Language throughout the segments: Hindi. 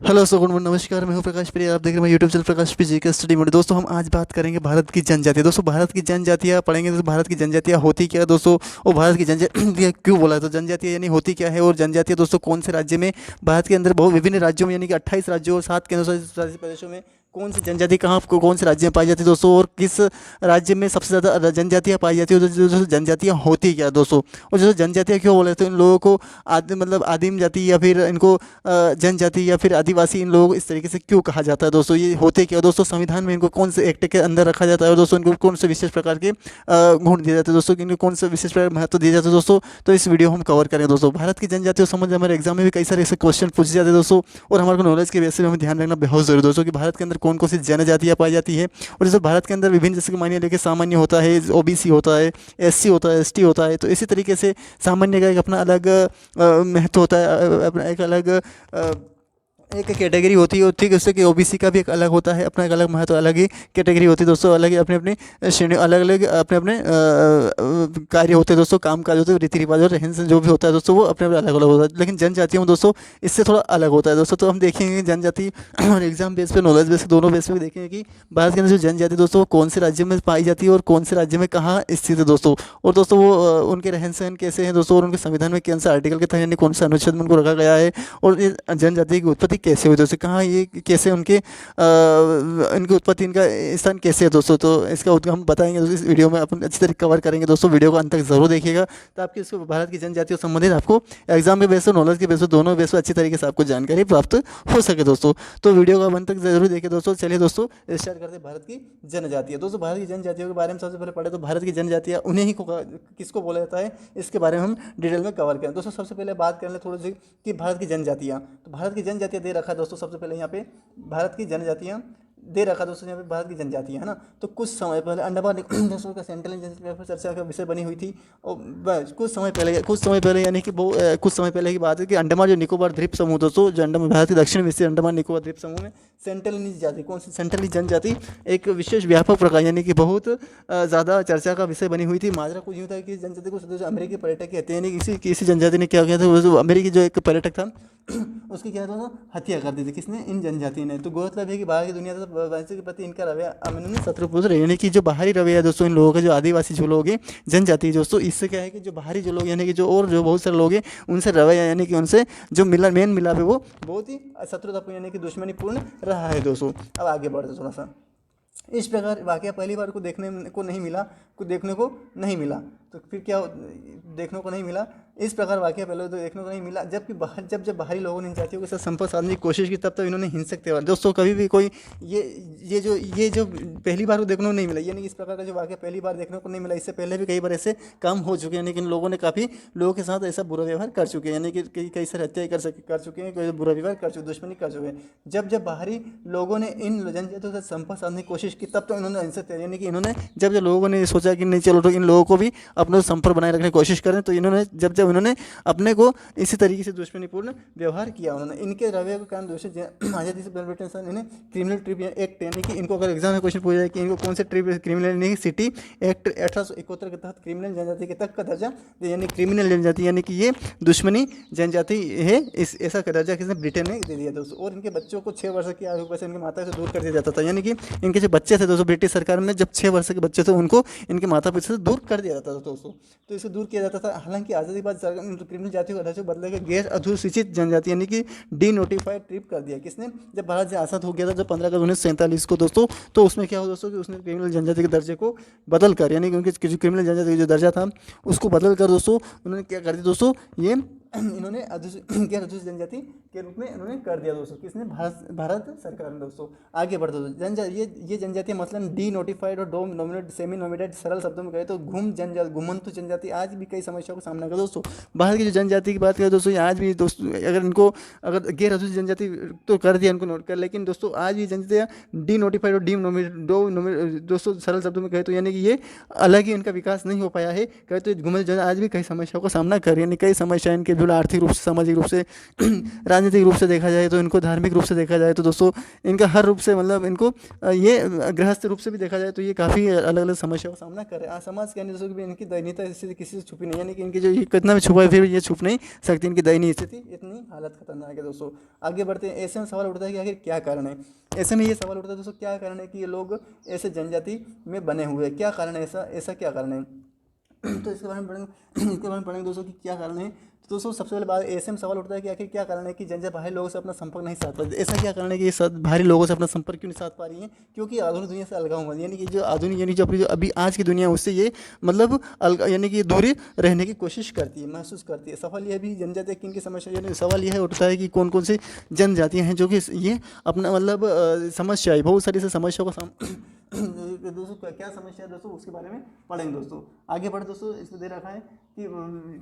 हेलो सो गुड मॉर्निंग, नमस्कार। मैं हूं प्रकाश प्रिया। आप देख रहे हैं मेरे यूट्यूब चैनल प्रकाश पी जी के स्टडी मोड। दोस्तों हम आज बात करेंगे भारत की जनजातियाँ। दोस्तों भारत की जनजातियाँ पढ़ेंगे तो भारत की जनजातियाँ होती क्या है दोस्तों, और भारत की जनजातियाँ क्यों बोला है, तो जनजातियाँ यानी होती क्या है, और जनजातियाँ दोस्तों कौन से राज्य में, भारत के अंदर बहुत विभिन्न राज्यों में यानी कि 28 राज्यों और 7 केंद्र शासित प्रदेशों में कौन सी जनजाति कहाँ कौन से राज्य में पाई जाती है दोस्तों, और किस राज्य में सबसे ज़्यादा जनजातियाँ पाई जाती है, जो जनजातियाँ होती क्या है दोस्तों, और जो जनजातियाँ क्यों बोले तो इन लोगों को आदिम जाति या फिर इनको जनजाति या फिर आदिवासी, इन लोगों को इस तरीके से क्यों कहा जाता है दोस्तों, ये होते क्या दोस्तों, संविधान में इनको कौन से एक्ट के अंदर रखा जाता है, और दोस्तों इनको कौन से विशेष प्रकार के गुण दिए जाते हैं दोस्तों, इनको कौन से विशेष प्रकार महत्व दिए जाते हैं दोस्तों। तो इस वीडियो हम कवर करेंगे दोस्तों। भारत की जनजातियों संबंध हमारे एग्जाम में भी कई सारे ऐसे क्वेश्चन पूछे जाते हैं दोस्तों, और हमारे को नॉलेज के बेसिस पे हमें ध्यान रखना बहुत जरूरी है दोस्तों कि भारत के अंदर कौन कौन सी जनजातियाँ पाई जाती है। और जैसे भारत के अंदर विभिन्न, जैसे कि मानिए लेके सामान्य होता है, ओबीसी होता है, एससी होता है, एसटी होता है, तो इसी तरीके से सामान्य का एक अपना अलग महत्व होता है, अपना एक अलग एक कैटेगरी होती है, और ठीक उससे कि ओबीसी का भी एक अलग होता है, अपना एक अलग महत्व, अलग ही कैटेगरी होती है दोस्तों, अलग ही अपने अपने श्रेणी, अलग अलग अपने अपने कार्य होते हैं दोस्तों, काम काज होते हैं, रीति रिवाज और रहन सहन जो भी होता है दोस्तों, वो अपने अपने अलग अलग होता है। लेकिन जनजातियों में दोस्तों इससे थोड़ा अलग होता है दोस्तों। तो हम देखेंगे कि जनजाति और एग्जाम बेस पे, नॉलेज बेस पे, दोनों बेस पे देखेंगे कि भारत के अंदर जो जनजाति दोस्तों वो कौन से राज्य में पाई जाती है और कौन से राज्य में कहाँ स्थित है दोस्तों, और दोस्तों वो उनके रहन सहन कैसे हैं दोस्तों, और उनके संविधान में कौन सा आर्टिकल के तहत यानी कौन सा अनुच्छेद में उनको रखा गया है, और ये जनजाति की उत्पत्ति कैसे हुई दोस्तों, कहाँ ये कैसे उनके इनकी उत्पत्ति, इनका स्थान कैसे है दोस्तों। तो इसका हम बताएंगे दोस्तों, इस वीडियो में अपन अच्छी तरीके कवर करेंगे दोस्तों। वीडियो को अंत तक जरूर देखिएगा, तो आपकी इसको भारत की जनजातियों संबंधित आपको एग्जाम के बेस पर, नॉलेज के बेस पर, दोनों बेस पर अच्छी तरीके से आपको जानकारी प्राप्त हो सके दोस्तों। तो वीडियो को अंत तक जरूर देखिए दोस्तों। चलिए दोस्तों स्टार्ट करते हैं भारत की जनजातियाँ। दोस्तों भारत की जनजातियों के बारे में सबसे पहले पढ़े तो भारत की जनजातियाँ उन्हें ही किसको बोला जाता है, इसके बारे में हम डिटेल में कवर करें दोस्तों। सबसे पहले बात कर लें थोड़ी सी कि भारत की जनजातियाँ, तो भारत की जनजातियाँ दे रखा है दोस्तों। सबसे पहले यहाँ पे भारत की जनजातियाँ दे रखा दोस्तों, यहाँ पे भारत की जनजातियाँ है ना। तो कुछ समय पहले अंडमान निकोबार का सेंट्रल इंटेलिजेंस पर चर्चा का विषय बनी हुई थी, और बस कुछ समय पहले यानी कि वो कुछ समय पहले की बात है कि अंडमान जो निकोबार द्वीप समूह दोस्तों, जो अंडमान भारत के दक्षिण में स्थित अंडमान निकोबार द्वीप समूह में सेंट्रल जाति, कौन सी सेंट्रली जनजाति एक विशेष व्यापक प्रकार यानी कि बहुत ज़्यादा चर्चा का विषय बनी हुई थी। माजरा कुछ यूँ था कि जनजाति को जो अमेरिकी पर्यटक कहते हैं, यानी किसी जनजाति ने क्या किया था, वो जो अमेरिकी जो एक पर्यटक था उसकी क्या था, हत्या कर दी थी, किसने, इन जनजाति ने। तो गौरतलब है कि बाहर की दुनिया से के प्रति इनका रवैया इन्होंने शत्रुपूर्ण रहे, यानी कि जो बाहरी रवैया दोस्तों इन लोगों का, जो आदिवासी जो लोग हैं, जनजाति दोस्तों, इससे क्या है कि जो बाहरी जो लोग यानी कि जो और जो बहुत सारे लोग हैं उनसे रवैया यानी कि उनसे जो मेन मिलाप है वो बहुत ही शत्रुतापूर्ण यानी कि दुश्मनीपूर्ण रहा है दोस्तों। अब आगे बढ़ते थोड़ा सा। इस प्रकार वाकया पहली बार को देखने को नहीं मिला, कुछ देखने को नहीं मिला, तो फिर क्या देखने को नहीं मिला, इस प्रकार वाकया पहले तो देखने को नहीं मिला। जबकि जब बाहरी लोगों ने इन जातियों के साथ संपर्क साधने की कोशिश की, तब इन्होंने हिंसक त्यौहार दोस्तों, कभी भी कोई ये जो पहली बार को देखने को नहीं मिला, यानी कि इस प्रकार का जो वाकया पहली बार देखने को नहीं मिला। इससे पहले भी कई बार ऐसे काम हो चुके हैं, यानी कि इन लोगों ने काफ़ी लोगों के साथ ऐसा बुरा व्यवहार कर चुके हैं, यानी कि कई सारे हत्याएं कर चुके हैं, कोई बुरा व्यवहार कर चुके, दुश्मनी कर चुके हैं। जब बाहरी लोगों ने इन जनजातियों के साथ संपर्क साधने की कोशिश की, तब तो इन्होंने हिंसक, यानी कि इन्होंने जब लोगों ने सोचा कि नहीं चलो तो इन लोगों को भी अपना संपर्क बनाए रखने की कोशिश करें, तो इन्होंने जब इन्होंने अपने को इसी तरीके से दुश्मनीपूर्ण व्यवहार किया। उन्होंने इनके रवैये के कारण आज़ादी से पहले इन्हें क्रिमिनल ट्रिब्यूनल एक्ट, यानी कि इनको अगर एग्जाम में क्वेश्चन पूछा जाए कि इनको कौन से क्रिमिनल यानी सिटी एक्ट 1871 के तहत क्रिमिनल जनजाति के तक का दर्जा, यानी क्रिमिनल जनजाति यानी कि ये दुश्मनी जनजाति है, इस ऐसा दर्जा किसने, ब्रिटेन ने दे दिया दोस्तों। और इनके बच्चों को 6 वर्ष की आयु पर इनके माता से दूर कर दिया जाता था, यानी कि इनके जो बच्चे थे दोस्तों, ब्रिटिश सरकार में जब 6 वर्ष के बच्चे थे उनको इनके माता पिता से दूर कर दिया जाता था दोस्तों। तो इसे दूर किया जाता था। हालांकि आज़ादी बाद क्रिमिनल जातियों का दर्जा बदले के गैर अधिसूचित जनजाति यानी कि डी नोटिफाइड ट्रिप कर दिया, किसने, जब भारत से आज़ाद हो गया था जब 15 अगस्त 1947 को दोस्तों। तो उसमें क्या हुआ दोस्तों कि उसने क्रिमिनल जनजाति के दर्जे को बदल कर, यानी कि उनके जो क्रिमिनल जनजाति का जो दर्जा था उसको बदल कर दोस्तों उन्होंने क्या कर दिया दोस्तों, ये इन्होंने गैर अधिसूचित जनजाति के रूप में इन्होंने कर दिया दोस्तों, किसने, भारत सरकार ने दोस्तों। आगे बढ़ते दोस्तों, ये जनजातियाँ मसलन डी नोटिफाइड और डो नॉमिनेट, सेमी नोमिनेट, सरल शब्दों में कहे तो घुमंतु जनजाति आज भी कई समस्याओं का सामना कर दोस्तों। बाहर की जो जनजाति की बात करें दोस्तों, ये आज भी दोस्तों अगर गैर अधिसूचित जनजाति तो कर दिया इनको नोट कर, लेकिन दोस्तों आज भी जनजातियाँ डी नोटिफाइड और डी नोमिनेट दोस्तों, सरल शब्दों में कहे तो यानी कि ये अलग ही इनका विकास नहीं हो पाया है, कहे तो घुमंतु जनजाति आज भी कई समस्याओं का सामना कर रही है, कई समस्याएं इनके शेड्यूल आर्थिक रूप से, सामाजिक रूप से, राजनीतिक रूप से देखा जाए तो इनको, धार्मिक रूप से देखा जाए तो दोस्तों इनका हर रूप से मतलब इनको ये गृहस्थ रूप से भी देखा जाए तो ये काफ़ी अलग अलग समस्याओं का सामना कर रहे हैं। समाज के अन्य दोस्तों की भी इनकी दयनीयता स्थिति किसी से छुपी नहीं, यानी कि इनकी जो ये कितना भी छुपा है फिर भी ये छुप नहीं सकती, इनकी दयनीय स्थिति इतनी हालत खतरनाक है दोस्तों। आगे बढ़ते हैं। ऐसे में सवाल उठता है कि आखिर क्या कारण है, ऐसे में ये सवाल उठता है दोस्तों क्या कारण है कि ये लोग ऐसे जनजाति में बने हुए हैं, क्या कारण है, ऐसा क्या कारण है। तो इसके बारे में पढ़ेंगे दोस्तों कि क्या कारण है। तो दोस्तों सबसे पहले बात ऐसे में सवाल उठता है कि आखिर क्या कारण है कि जनजाति बाहरी लोगों से अपना संपर्क नहीं साध पाती। ऐसा क्या कारण है कि ये बाहरी लोगों से अपना संपर्क क्यों नहीं साध पा रही है, क्योंकि आधुनिक दुनिया से अलगाव हुआ, यानी कि जो आधुनिक यानी जो अपनी जो अभी आज की दुनिया है उससे ये मतलब यानी कि दूरी रहने की कोशिश करती है, महसूस करती है। सवाल यह भी जनजाति की इनकी समस्या, यानी सवाल यह उठता है कि कौन कौन सी जनजातियाँ हैं जो कि ये अपना मतलब समस्या है, बहुत सारी ऐसी समस्याओं का दोस्तों क्या समस्या है दोस्तों उसके बारे में पढ़ेंगे दोस्तों। आगे बढ़े दोस्तों, इसमें दे रखा है कि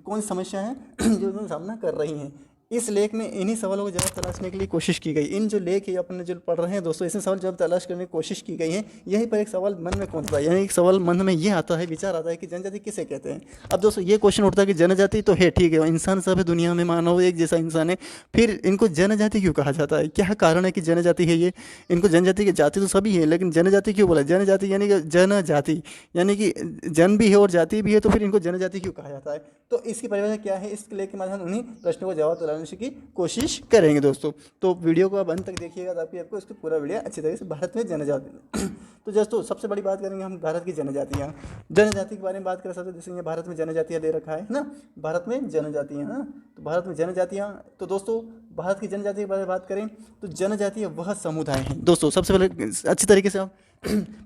कौन सी समस्या है जो उन्होंने सामना कर रही हैं। इस लेख में इन्हीं सवालों को जवाब तलाशने के लिए कोशिश की गई। इन जो लेख है अपने जो पढ़ रहे हैं दोस्तों, ऐसे सवाल जवाब तलाश करने की कोशिश की गई है। यहीं पर एक सवाल मन में कौन सा है, यानी एक सवाल मन में ये आता है, विचार आता है कि जनजाति किसे कहते हैं। अब दोस्तों ये क्वेश्चन उठता है कि जनजाति तो है, ठीक है, इंसान सब है दुनिया में, मानव एक जैसा इंसान है, फिर इनको जनजाति क्यों कहा जाता है, क्या कारण है कि जनजाति है ये। इनको जनजाति की जाति तो सभी है, लेकिन जनजाति क्यों बोला, जनजाति यानी कि जनजाति यानी कि जन भी है और जाति भी है, तो फिर इनको जनजाति क्यों कहा जाता है। तो इसकी परिभाषा क्या है, इस लेख के माध्यम से उन्हीं प्रश्नों को जवाब तलाशने की कोशिश करेंगे दोस्तों। तो वीडियो को आप अंत तक देखिएगा ताकि आपको इसका पूरा वीडियो अच्छी तरीके से भारत में जनजाति तो दोस्तों सबसे बड़ी बात करेंगे हम भारत की जनजातियाँ। जनजाति के बारे में बात करें सबसे, जैसे ये भारत में जनजातियाँ दे रखा है ना, भारत में जनजातियाँ, हाँ, तो भारत में जनजातियाँ। तो दोस्तों भारत की जनजाति के बारे में बात करें तो जनजातीय वह समुदाय हैं दोस्तों। सबसे पहले अच्छी तरीके से आप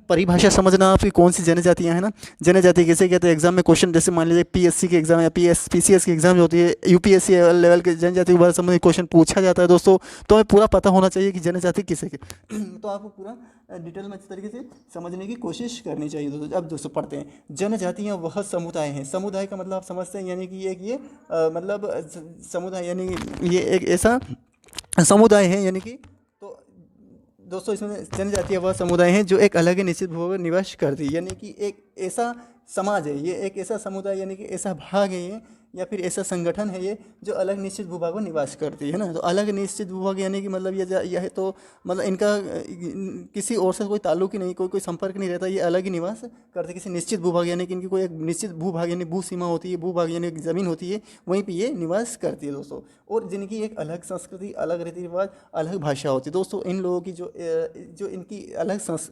परिभाषा समझना आपकी कौन सी जनजातियाँ हैं ना। जनजाति कैसे कहते हैं, एग्जाम में क्वेश्चन जैसे मान लीजिए पीएससी के एग्जाम या पीसीएस की एग्जाम जो होती है, यूपीएससी लेवल के जनजाति के बारे में संबंधित क्वेश्चन पूछा जाता है दोस्तों, तो हमें पूरा पता होना चाहिए कि जनजाति किसे के तो आपको पूरा डिटेल में अच्छी तरीके से समझने की कोशिश करनी चाहिए दोस्तों। अब दोस्तों पढ़ते हैं, जनजातियाँ वह समुदाय हैं। समुदाय का मतलब आप समझते हैं, यानी कि ये मतलब समुदाय यानी ये एक ऐसा समुदाय है, यानी कि तो दोस्तों इसमें जनजातीय वह समुदाय हैं जो एक अलग ही निश्चित भूभाग में निवास करती है, यानी कि एक ऐसा समाज है, ये एक ऐसा समुदाय यानी कि ऐसा भाग है ये, या फिर ऐसा संगठन है ये जो अलग निश्चित भूभाग में निवास करती है ना। तो अलग निश्चित भूभाग यानी कि मतलब यह है तो मतलब इनका किसी और से कोई ताल्लुक ही नहीं, कोई संपर्क नहीं रहता, ये अलग ही निवास करते किसी निश्चित भूभाग, यानी कि इनकी कोई एक निश्चित भूभाग यानी भू सीमा होती है, भूभाग यानी ज़मीन होती है, वहीं पर ये निवास करती है दोस्तों। और जिनकी एक अलग संस्कृति, अलग रीति रिवाज, अलग भाषा होती है दोस्तों। इन लोगों की जो इनकी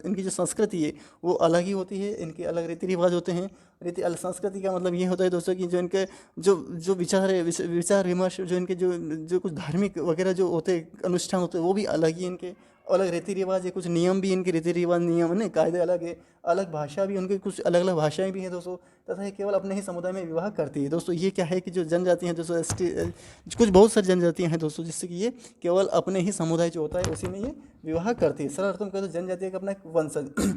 इनकी जो संस्कृति है वो अलग ही होती है, इनके अलग रीति रिवाज होते हैं। संस्कृति का मतलब ये होता है दोस्तों कि जो इनके जो विचार विमर्श, जो इनके जो कुछ धार्मिक वगैरह जो होते हैं, अनुष्ठान होते हैं, वो भी अलग ही इनके अलग रीति रिवाज है, कुछ नियम भी इनके रीति रिवाज नियम है, कायदे अलग है, अलग भाषा भी उनके कुछ अलग अलग भाषाएं भी हैं दोस्तों, तथा ये केवल अपने ही समुदाय में विवाह करती है दोस्तों। ये क्या है कि जो जनजाति हैं दोस्तों, कुछ बहुत सारी जनजातियाँ हैं दोस्तों, जिससे कि ये केवल अपने ही समुदाय जो होता है उसी में ये विवाह करती है। सरल अर्थों में कहते जनजाति का अपना एक वंशज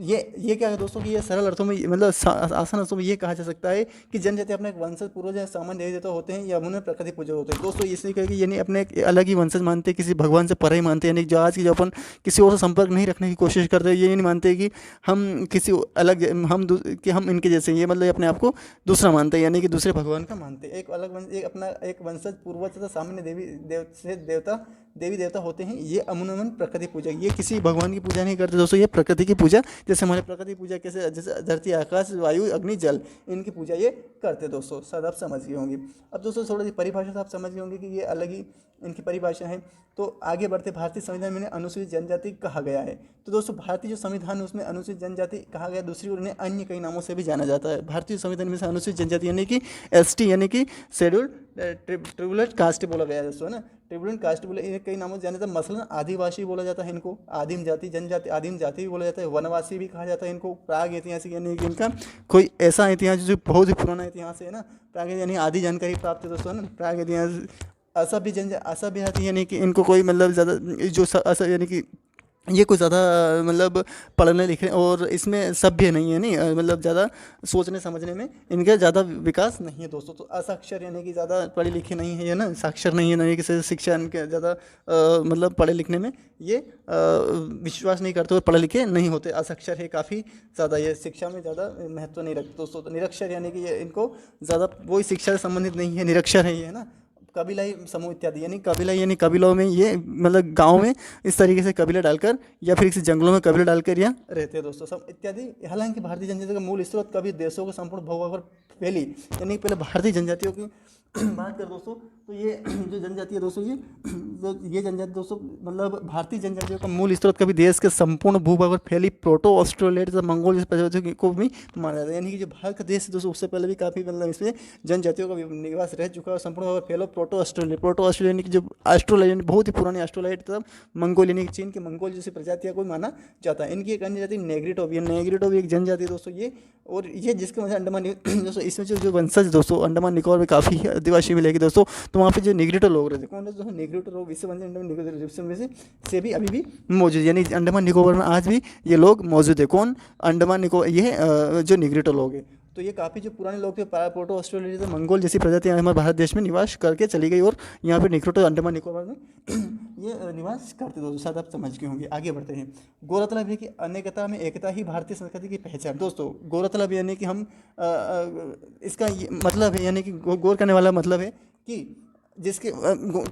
ये क्या है दोस्तों कि ये सरल अर्थों में मतलब आसान अर्थों में ये कहा जा सकता है कि जनजाति अपने एक वंशज पूर्वज या सामान्य देवी देवता होते हैं या उन्हें प्रकृति पूजक होते हैं दोस्तों। इसलिए कहें कि यानी अपने एक अलग ही वंशज मानते हैं, किसी भगवान से परे ही मानते हैं, यानी जो आज की जो अपन किसी और से संपर्क नहीं रखने की कोशिश करते हैं, ये नहीं मानते कि हम किसी अलग हम इनके जैसे, ये मतलब अपने आप को दूसरा मानते हैं, यानी कि दूसरे भगवान का मानते हैं। एक अलग एक अपना एक वंशज पूर्वज तथा सामान्य देवी देवता होते हैं, ये अमूमन प्रकृति पूजक, ये किसी भगवान की पूजा नहीं करते दोस्तों, ये प्रकृति की पूजा, जैसे हमारे प्रकृति पूजा कैसे जैसे धरती आकाश वायु अग्नि जल, इनकी पूजा ये करते दोस्तों। शायद आप समझ गए होंगे। अब दोस्तों थोड़ी सी परिभाषा से आप समझ गए होंगे कि ये अलग ही इनकी परिभाषा है। तो आगे बढ़ते, भारतीय संविधान में अनुसूचित जनजाति कहा गया है। तो दोस्तों भारतीय जो संविधान है उसमें अनुसूचित जनजाति कहा गया, दूसरी ओर इन्हें अन्य कई नामों से भी जाना जाता है। भारतीय संविधान में से अनुसूचित जनजाति यानी कि ST यानी कि शेड्यूल्ड ट्रिब्यूलर कास्ट बोला गया है दोस्तों, है ना। ट्रिब्यूलर कास्ट बोले इन्हें कई नामों से जाना जाता है, मसलन आदिवासी बोला जाता है इनको, आदिम जाति जनजाति आदिम जाति भी बोला जाता है, वनवासी भी कहा जाता है इनको, प्राग ऐतिहासिक यानी कि इनका कोई ऐसा इतिहास जो बहुत ही पुराना इतिहास है ना, प्राग यानी आदि जानकारी प्राप्त है दोस्तों, है ना। प्राग इतिहास असभ्य जाति यानी कि इनको कोई मतलब ज़्यादा जो यानी कि ये कोई ज़्यादा मतलब पढ़ने लिखने और इसमें सभ्य नहीं है, नहीं मतलब ज़्यादा सोचने समझने में इनका ज़्यादा विकास नहीं है दोस्तों। तो असाक्षर यानी कि ज़्यादा पढ़े लिखे नहीं है, ना साक्षर नहीं है, नहीं किसी शिक्षा इनके ज़्यादा मतलब पढ़े लिखने में ये विश्वास नहीं करते और पढ़े लिखे नहीं होते, असाक्षर है काफ़ी ज़्यादा, ये शिक्षा में ज़्यादा महत्व नहीं रखते दोस्तों। तो निरक्षर यानी कि ये इनको ज़्यादा वही शिक्षा से संबंधित नहीं है, निरक्षर है ये, है ना। कबीलाई समूह इत्यादि, यानी कबीला यानी कबीलों में ये मतलब गाँव में इस तरीके से कबीला डालकर या फिर किसी जंगलों में कबीला डालकर यहाँ रहते हैं दोस्तों सब इत्यादि। हालांकि भारतीय जनजाति का मूल स्रोत कभी देशों के संपूर्ण भूभाग पर फैली, यानी पहले भारतीय जनजातियों की बात कर दोस्तों, तो ये जो जनजाति है दोस्तों, ये जनजाति दोस्तों मतलब भारतीय जनजातियों का मूल स्रोत कभी देश के संपूर्ण भूभाग पर फैली प्रोटो ऑस्ट्रेलिएट तथा मंगोल जैसे प्रजातियों को भी माना जाता है। यानी कि जो भारत का देश है दोस्तों, उससे पहले भी काफ़ी मतलब इसमें जनजातियों का निवास रह चुका है। संपूर्ण भाग पर फैलो प्रोटो ऑस्ट्रेलिया यानी कि जो ऑस्ट्रेलिया यानी बहुत ही पुरानी ऑस्ट्रेलाइट तथा मंगोल यानी कि चीन के मंगोल जैसी प्रजातियों को माना जाता है। इनकी एक अन्य जाति नेग्रिटो भी है। नेग्रिटो भी एक जनजाति दोस्तों ये, और ये जिसके वजह अंडमान दोस्तों इसमें जो वंशज दोस्तों अंडमान निकोबार में काफ़ी आदिवासी मिलेगी दोस्तों। तो वहाँ पे जो निग्रिटो लोग रहते हैं, कौन रहते हैं? निग्रिटो लोग, इससे वंशज अंडमान निकोबार में से भी अभी भी मौजूद, यानी अंडमान निकोबार में आज भी ये लोग मौजूद है। कौन? अंडमान निकोबार, ये जो निग्रिटो लोग हैं। तो ये काफ़ी जो पुराने लोग थे, प्रोटो ऑस्ट्रेलिया मंगोल जैसी प्रजातियाँ हमारे भारत देश में निवास करके चली गई, और यहाँ पे निग्रिटो अंडमान निकोबार में ये निवास करते दोस्तों। शायद आप समझ गए होंगे। आगे बढ़ते हैं। गौरतलब है कि अनेकता में एकता ही भारतीय संस्कृति की पहचान। दोस्तों गौरतलब यानी कि हम इसका मतलब है, यानी कि गौर करने वाला मतलब है कि जिसके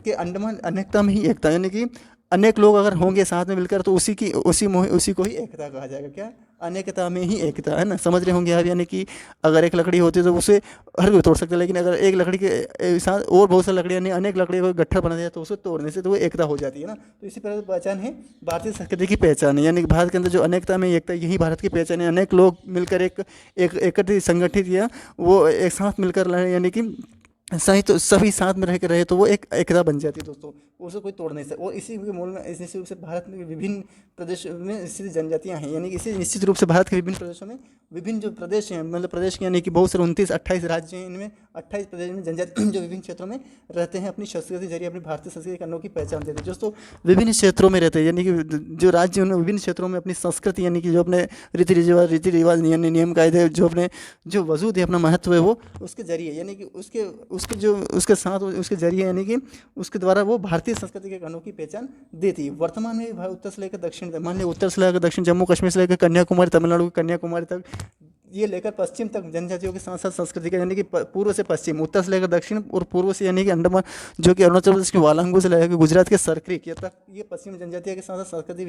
के अंडमान अनेकता में ही एकता, यानी कि अनेक लोग अगर होंगे साथ में मिलकर तो उसी को ही एकता कहा जाएगा। क्या? अनेकता में ही एकता, है ना? समझ रहे होंगे आप। यानी कि अगर एक लकड़ी होती है तो उसे हर कोई तोड़ सकता है, लेकिन अगर एक लकड़ी के साथ और बहुत सारी लकड़ी यानी अनेक लकड़ी को गट्ठर बना दिया तो उसे तोड़ने से तो वो एकता हो जाती है ना। तो इसी प्रकार पहचान है भारतीय संस्कृति की पहचान है, यानी कि भारत के अंदर जो अनेकता में एकता, यही भारत की पहचान है। अनेक लोग मिलकर एक एकत्रित संगठित या वो एक साथ मिलकर लड़े, यानी कि सही तो सभी साथ में रह के रहे तो वो एक एकता बन जाती है दोस्तों, उसे कोई तोड़ नहीं सकता। और इसी के मूल में इसी रूप से भारत में विभिन्न प्रदेशों में स्थित जनजातियाँ हैं, यानी कि इसी निश्चित रूप से भारत के विभिन्न प्रदेशों में विभिन्न जो प्रदेश हैं, मतलब प्रदेश के यानी कि बहुत सारे 29-28 राज्य हैं, इनमें 28 प्रदेश में जनजाति जो विभिन्न क्षेत्रों में रहते हैं, अपनी संस्कृति के जरिए अपनी भारतीय संस्कृति की अनोखी पहचान देते हैं दोस्तों। विभिन्न क्षेत्रों में रहते हैं, यानी कि जो राज्य उन विभिन्न क्षेत्रों में अपनी संस्कृति यानी कि जो अपने रीति रिवाज नियम कायदे जो अपने जो वजूद है, अपना महत्व है, वो उसके जरिए यानी कि उसके साथ उसके जरिए यानी कि उसके द्वारा वो भारतीय संस्कृति की एक अनोखी पहचान देती है। वर्तमान में उत्तर से लेकर दक्षिण, मान लिया उत्तर से लेकर दक्षिण, जम्मू कश्मीर से लेकर कन्याकुमारी, तमिलनाडु के कन्याकुमारी तक, ये लेकर पश्चिम तक जनजातियों के साथ साथ संस्कृति का, यानी कि पूर्व से पश्चिम, उत्तर से लेकर दक्षिण और पूर्व से यानी कि अंडमान जो कि अरुणाचल प्रदेश के वालांगू से लेकर गुजरात के सरक्रिक तक, ये पश्चिम जनजातियों के साथ साथ संस्कृति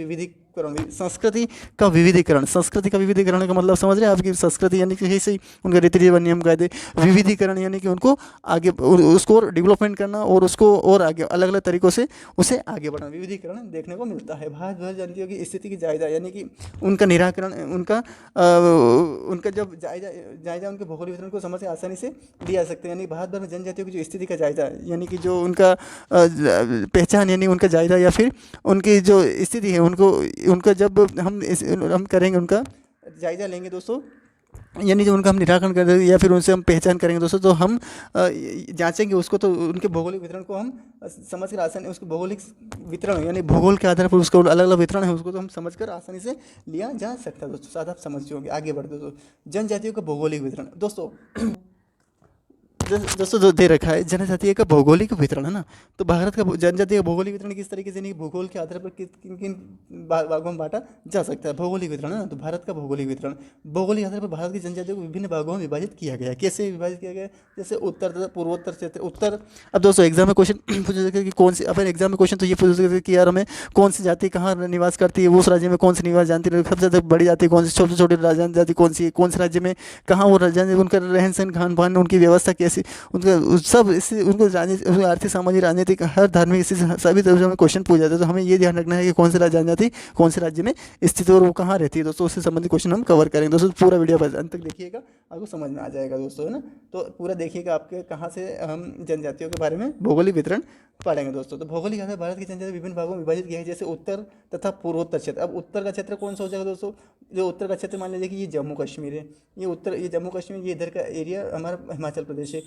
का विविधीकरण का मतलब समझ रहे हैं आपकी? संस्कृति यानी कि सही उनका रीति रिवाज नियम कायदे, विविधीकरण यानी कि उनको आगे उसको डेवलपमेंट करना और उसको और आगे अलग अलग तरीक़ों से उसे आगे बढ़ाना, विविधीकरण देखने को मिलता है। भारत जनजातियों की स्थिति की जायजा यानी कि उनका निराकरण, उनका जब जायजा उनके भौगोलिक वितरण को समझ से आसानी से लिया जा सकते हैं। यानी भारत भर में जनजातियों की जो स्थिति का जायजा यानी कि जो उनका पहचान यानी उनका जायजा या फिर उनकी जो स्थिति है उनका जब हम करेंगे, उनका जायजा लेंगे दोस्तों, यानी जो उनका हम निराकरण कर देंगे या फिर उनसे हम पहचान करेंगे दोस्तों, तो हम जांचेंगे उसको, तो उनके भौगोलिक वितरण को हम समझ कर आसानी, उसके भौगोलिक वितरण यानी भूगोल के आधार पर उसका अलग अलग वितरण है, उसको तो हम समझ कर आसानी से लिया जा सकता है दोस्तों। शायद आप समझ होंगे। आगे बढ़ते दोस्तों। जनजातियों का भौगोलिक वितरण दोस्तों जो दे रखा है जनजातीय का भौगोलिक वितरण, है ना। तो भारत का जनजातीय का भौगोलिक वितरण किस तरीके से, नहीं भूगोल के आधार पर किन किन भागों में बांटा जा सकता है, भौगोलिक वितरण, है ना। तो भारत का भौगोलिक वितरण, भौगोलिक आधार पर भारत की जनजातियों को विभिन्न भागों में विभाजित किया गया है। कैसे विभाजित किया गया है? जैसे उत्तर तथा पूर्वोत्तर क्षेत्र। उत्तर, अब दोस्तों एग्जाम में क्वेश्चन पूछ सकते हैं कि कौन सी, अपन एग्जाम में क्वेश्चन तो ये पूछ सकते हैं कि यार हमें कौन सी जाति कहाँ निवास करती है, उस राज्य में कौन सी निवास जानती है, सबसे ज़्यादा बड़ी जाति कौन सी, छोटे छोटे जाति कौन सी है, कौन से राज्य में कहाँ वो राज्य, उनका रहन सहन, खान पान, उनकी व्यवस्था कैसी, उनका सब इससे उनको आर्थिक सामाजिक राजनीतिक हर धार्मिक सभी तरह से हमें क्वेश्चन पूछ जाते हैं। तो हमें ये ध्यान रखना है कि कौन से राज्य जनजाति कौन से राज्य में स्थित है और वो कहाँ रहती है दोस्तों, उससे संबंधित क्वेश्चन हम कवर करेंगे दोस्तों। पूरा वीडियो अंत तक देखिएगा, आपको समझ में आ जाएगा दोस्तों, है ना। तो पूरा देखिएगा आपके कहाँ से हम जनजातियों के बारे में भौगोलिक वितरण पढ़ेंगे दोस्तों। तो भौगोलिक आधार भारत की जनजाति विभिन्न भागों में विभाजित किया है, जैसे उत्तर तथा पूर्वोत्तर क्षेत्र। अब उत्तर का क्षेत्र कौन सा हो जाएगा दोस्तों? जो उत्तर का क्षेत्र मान लीजिए कि ये जम्मू कश्मीर है, ये जम्मू कश्मीर, ये इधर का एरिया हमारा हिमाचल प्रदेश है,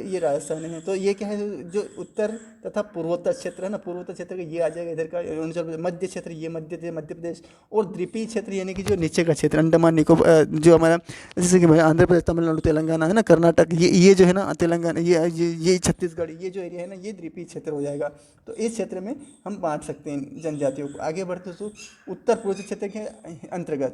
ये राजस्थान है। तो ये क्या है, जो उत्तर तथा पूर्वोत्तर क्षेत्र है ना, पूर्वोत्तर क्षेत्र का ये आ जाएगा इधर का अरुणाचल प्रदेश। मध्य क्षेत्र ये मध्य प्रदेश, और द्वीपीय क्षेत्र यानी कि जो नीचे का क्षेत्र अंडमान निकोबार, जो हमारा जैसे कि आंध्र प्रदेश, तमिलनाडु, तेलंगाना, है ना, कर्नाटक, ये जो है ना तेलंगाना, ये छत्तीसगढ़, ये जो एरिया है ना, ये द्वीपीय क्षेत्र हो जाएगा। तो इस क्षेत्र में हम बांट सकते हैं जनजातियों को। आगे बढ़ते तो उत्तर पूर्वी क्षेत्र के अंतर्गत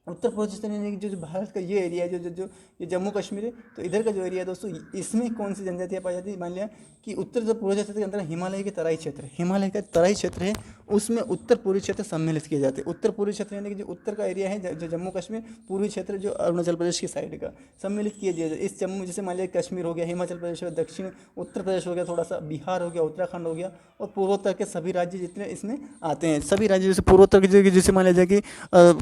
उत्तर पूर्व क्षेत्र यानी कि जो भारत का ये एरिया है, जो जो जो ये जम्मू कश्मीर है, तो इधर का जो एरिया है दोस्तों, इसमें कौन सी जनजातियाँ पाई जाती है? मान लिया कि उत्तर जो पूर्व क्षेत्र के अंदर हिमालय के तराई क्षेत्र है, हिमालय का तराई क्षेत्र है, उसमें उत्तर पूर्वी क्षेत्र सम्मिलित किए जाते हैं। उत्तर पूर्वी क्षेत्र यानी कि जो उत्तर का एरिया है, जो जम्मू कश्मीर, पूर्वी क्षेत्र जो अरुणाचल प्रदेश की साइड का, सम्मिलित किए जाए। इस जम्मू, जैसे मान लिया कश्मीर हो गया, हिमाचल प्रदेश हो गया, दक्षिण उत्तर प्रदेश हो गया, थोड़ा सा बिहार हो गया, उत्तराखंड हो गया, और पूर्वोत्तर के सभी राज्य जितने इसमें आते हैं, सभी राज्य जैसे पूर्वोत्तर के जैसे मान लिया जाए कि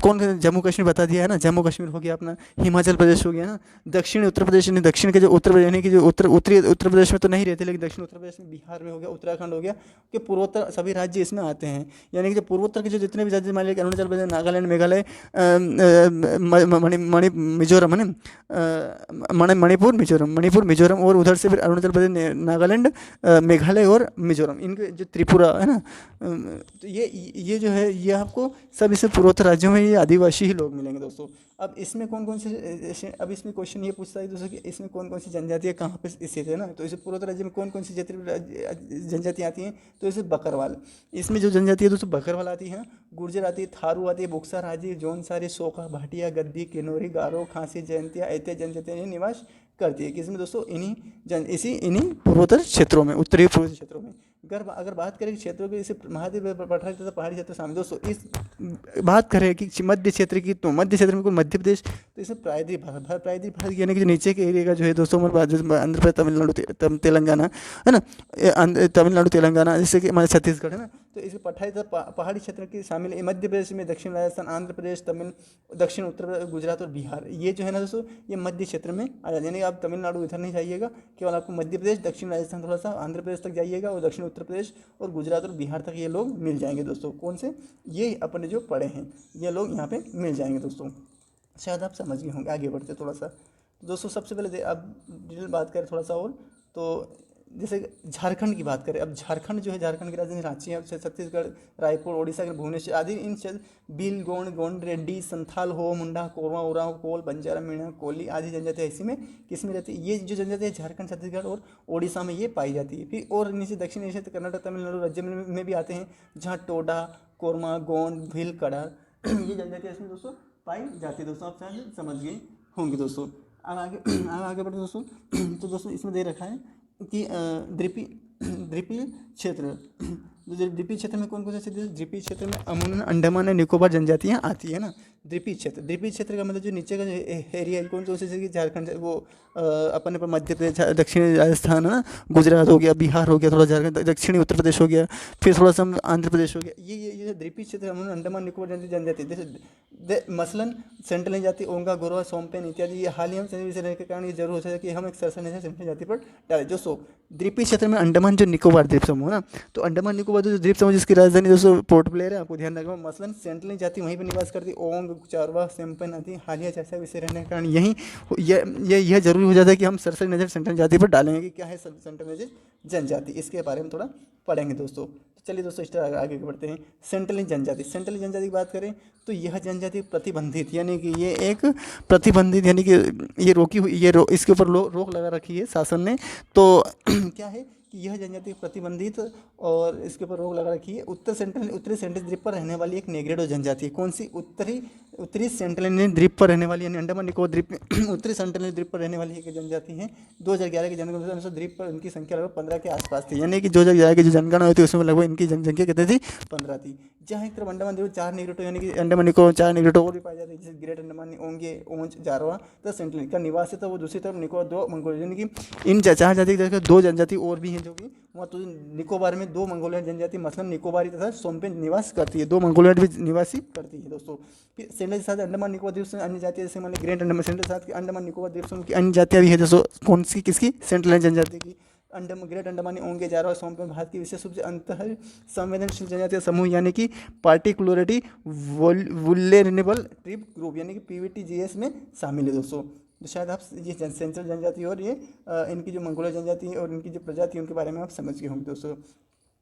कौन जम्मू कश्मीर बता दिया है ना, जम्मू कश्मीर हो गया अपना, हिमाचल प्रदेश हो गया ना, दक्षिण उत्तर प्रदेश, यानी दक्षिण के जो उत्तर प्रदेश, यानी कि जो उत्तरी उत्तर प्रदेश में तो नहीं रहते, लेकिन दक्षिण उत्तर प्रदेश में, बिहार में हो गया, उत्तराखंड हो गया, कि पूर्वोत्तर सभी राज्य इसमें आते हैं। यानी कि जो पूर्वोत्तर के जो जितने भी राज्य, मान लिया अरुणाचल प्रदेश, नागालैंड, मेघालय, मिजोरम है ना, मणिपुर मिजोरम, और उधर से फिर अरुणाचल प्रदेश, नागालैंड, मेघालय और मिजोरम, इनके जो त्रिपुरा है ना, तो ये जो है, ये आपको सब इसमें पूर्वोत्तर राज्यों में ये आदिवासी ही लोग मिलेंगे दोस्तों। अब इसमें कौन कौन से, अब इसमें क्वेश्चन ये पूछता है दोस्तों कि इसमें कौन कौन सी जनजातियाँ कहाँ पे स्थित है ना, तो इसे पूर्वोत्तर राज्य में कौन कौन सी जनजातियाँ आती हैं? तो इसे बकरवाल, इसमें जो जनजाति है दोस्तों, बकरवाल आती है, गुर्जर आती है, थारू आती है, बुक्सा, राजी, जौनसारी, सोखा, भाटिया, गद्दी, किन्नौरी, गारो, खासी, जयंतिया, ऐतिया जनजातियाँ निवास करती है। किसमें दोस्तों? इन्हीं पूर्वोत्तर क्षेत्रों में, उत्तरी पूर्वी क्षेत्रों में। अगर बात करें क्षेत्रों की, जैसे महाद्वीप, पठारी तथा पहाड़ी क्षेत्र शामिल दोस्तों। इस बात करें कि मध्य क्षेत्र की, तो मध्य क्षेत्र में कोई मध्य प्रदेश, तो इसमें प्रायद्वीप भारत, प्रायद्वीप भारत यानी कि जो नीचे के एरिया का जो है दोस्तों, हमारे आंध्र प्रदेश, तमिलनाडु, तेलंगाना है ना, तमिलनाडु, तेलंगाना, जैसे कि हमारे छत्तीसगढ़ है ना, तो इसमें पठारी तथा पहाड़ी क्षेत्र की शामिल है। मध्य प्रदेश में दक्षिण राजस्थान, आंध्र प्रदेश, दक्षिण उत्तर प्रदेश, गुजरात और बिहार, ये जो है ना दोस्तों, ये मध्य क्षेत्र में आ जाते हैं। यानी आप तमिलनाडु इधर नहीं जाइएगा, केवल आपको मध्य प्रदेश, दक्षिण राजस्थान, थोड़ा सा आंध्र प्रदेश तक जाइएगा, और दक्षिण उत्तर प्रदेश और गुजरात और बिहार तक ये लोग मिल जाएंगे दोस्तों। कौन से? ये अपने जो पढ़े हैं, ये लोग यहाँ पे मिल जाएंगे दोस्तों। शायद आप समझ गए होंगे। आगे बढ़ते थोड़ा सा, तो दोस्तों सबसे पहले अब डिटेल बात करें थोड़ा सा और, तो जैसे झारखंड की बात करें, अब झारखंड जो है, झारखंड की राजधानी रांची है। छत्तीसगढ़, रायपुर, ओडिशा के भुवनेश्वर आदि इन भील, गोंड, रेड्डी, संथाल, हो, मुंडा, कोरवा, उरांव, कोल, बंजारा, मीणा, कोली आदि जनजातियाँ इसी में किसमें रहती है? ये जो जनजातियाँ झारखंड, छत्तीसगढ़ और ओडिशा में ये पाई जाती है। फिर और नीचे दक्षिण एशिया, कर्नाटक, तमिलनाडु राज्य में भी आते हैं, जहाँ टोडा, कोरमा, गोंड, भील, कड़ा ये जनजातियाँ इसमें दोस्तों पाई जाती है। दोस्तों आप शायद समझ गए होंगे दोस्तों। अब आगे बढ़ते दोस्तों। तो दोस्तों इसमें दे रखा है कि द्वीपीय क्षेत्र, द्वीपीय क्षेत्र में कौन कौन से क्षेत्र? द्वीपीय क्षेत्र में अमूमन अंडमान और निकोबार जनजातियाँ आती है ना। द्वीपीय क्षेत्र का मतलब जो नीचे का जो एरिया है, कौन से जैसे झारखंड, वो अपने पर मध्य प्रदेश, दक्षिणी राजस्थान है ना, गुजरात हो गया, बिहार हो गया, थोड़ा झारखंड, दक्षिणी उत्तर प्रदेश हो गया, फिर थोड़ा सा आंध्र प्रदेश हो गया। ये द्वीपीय क्षेत्र अमूमन अंडमान निकोबार जनजाति, जैसे मसलन सेंट्रल जाति, ओंगा, गोरवा, सोमपेन इत्यादि, ये हाल ही में रहने के कारण ये जरूर हो सकता है कि हम एक सरसर सेंट्रल जाति पर डालें। जो द्वीपीय क्षेत्र में अंडमान जो निकोबार द्वीप समूह ना, तो अंडमान निकोबार जो द्वीप समूह जिसकी राजधानी दोस्तों पोर्ट ब्लेयर है, आपको ध्यान रखना। मसलन सेंट्रल जाति वहीं पर निवास करती, ओंग, चारवा, सेम्पन आदि हालिया चर्चा विषय रहने के कारण यही यह जरूरी हो जाता है कि हम सरसरी नज़र सेंट्रल जाति पर डालेंगे कि क्या है सेंट्रल नज़र जनजाति, इसके बारे में थोड़ा पढ़ेंगे दोस्तों। तो चलिए दोस्तों इस तरह आगे बढ़ते हैं। सेंट्रल जनजाति की बात करें तो यह जनजाति प्रतिबंधित, यानी कि ये एक प्रतिबंधित, यानी कि ये रोकी हुई, इसके ऊपर रोक लगा रखी है शासन ने। तो क्या है कि यह जनजाति प्रतिबंधित और इसके ऊपर रोक लगा रखी है। उत्तरी सेंट्रल द्वीप पर रहने वाली एक नेग्रेडो जनजाति है। कौन सी? उत्तरी सेंट्रल द्वीप पर रहने वाली, यानी अंडमान निकोबार द्वीप में उत्तरी सेंट्रल द्वीप पर रहने वाली एक जनजाति है। 2011 की जनगणना अनुसार द्वीप पर उनकी संख्या लगभग 15 के आसपास थी, यानी कि 2011 की जो जनगणना हुई थी उसमें लगभग इनकी जनसंख्या कितनी थी? 15 थी। जहाँ एक तरफ अंडमान द्वीप 4 नेग्रेटो, यानी कि अंडमान निकोबार 4 नेग्रेटो और भी पाए जाते हैं, जैसे ग्रेट अंडमान, ओंगे, ओंज, जारवा, तो सेंट्रल का निवासी था वो। दूसरी तरफ निकोबार 2 मंगोलियन, यानी कि इन 4 जाति की जगह 2 जनजाति और भी हैं, जो कि वहाँ तो निकोबार में 2 मंगोलियन जनजाति मसलन निकोबारी तथा सोमपेन निवास करती है, 2 मंगोलियन भी निवासी करती है दोस्तों। फिर सेंट्रल के साथ अंडमान निकोबार द्वीप से अन्य जातियाँ, जैसे मान लीजिए ग्रेट अंडमान, सेंट्रल के साथ अंडमान निकोबार द्वीप से उनकी अन्य जातियाँ भी है, जैसे कौन सी, किसकी? सेंट्रल जनजाति की। ग्रेट अंडमान, ओंगे, जारवा, सोमपेन भारत की विशेष रूप से अंतर संवेदनशील जनजातीय समूह, यानी कि पार्टिकुलरिटी वुल्नरेबल ट्राइब ग्रुप, यानी कि PVTGS में शामिल है दोस्तों। तो शायद आप ये सेंट्रल जनजाति और ये इनकी जो मंगोलियन जनजाति है और इनकी जो प्रजाति है उनके बारे में आप समझ गए होंगे दोस्तों।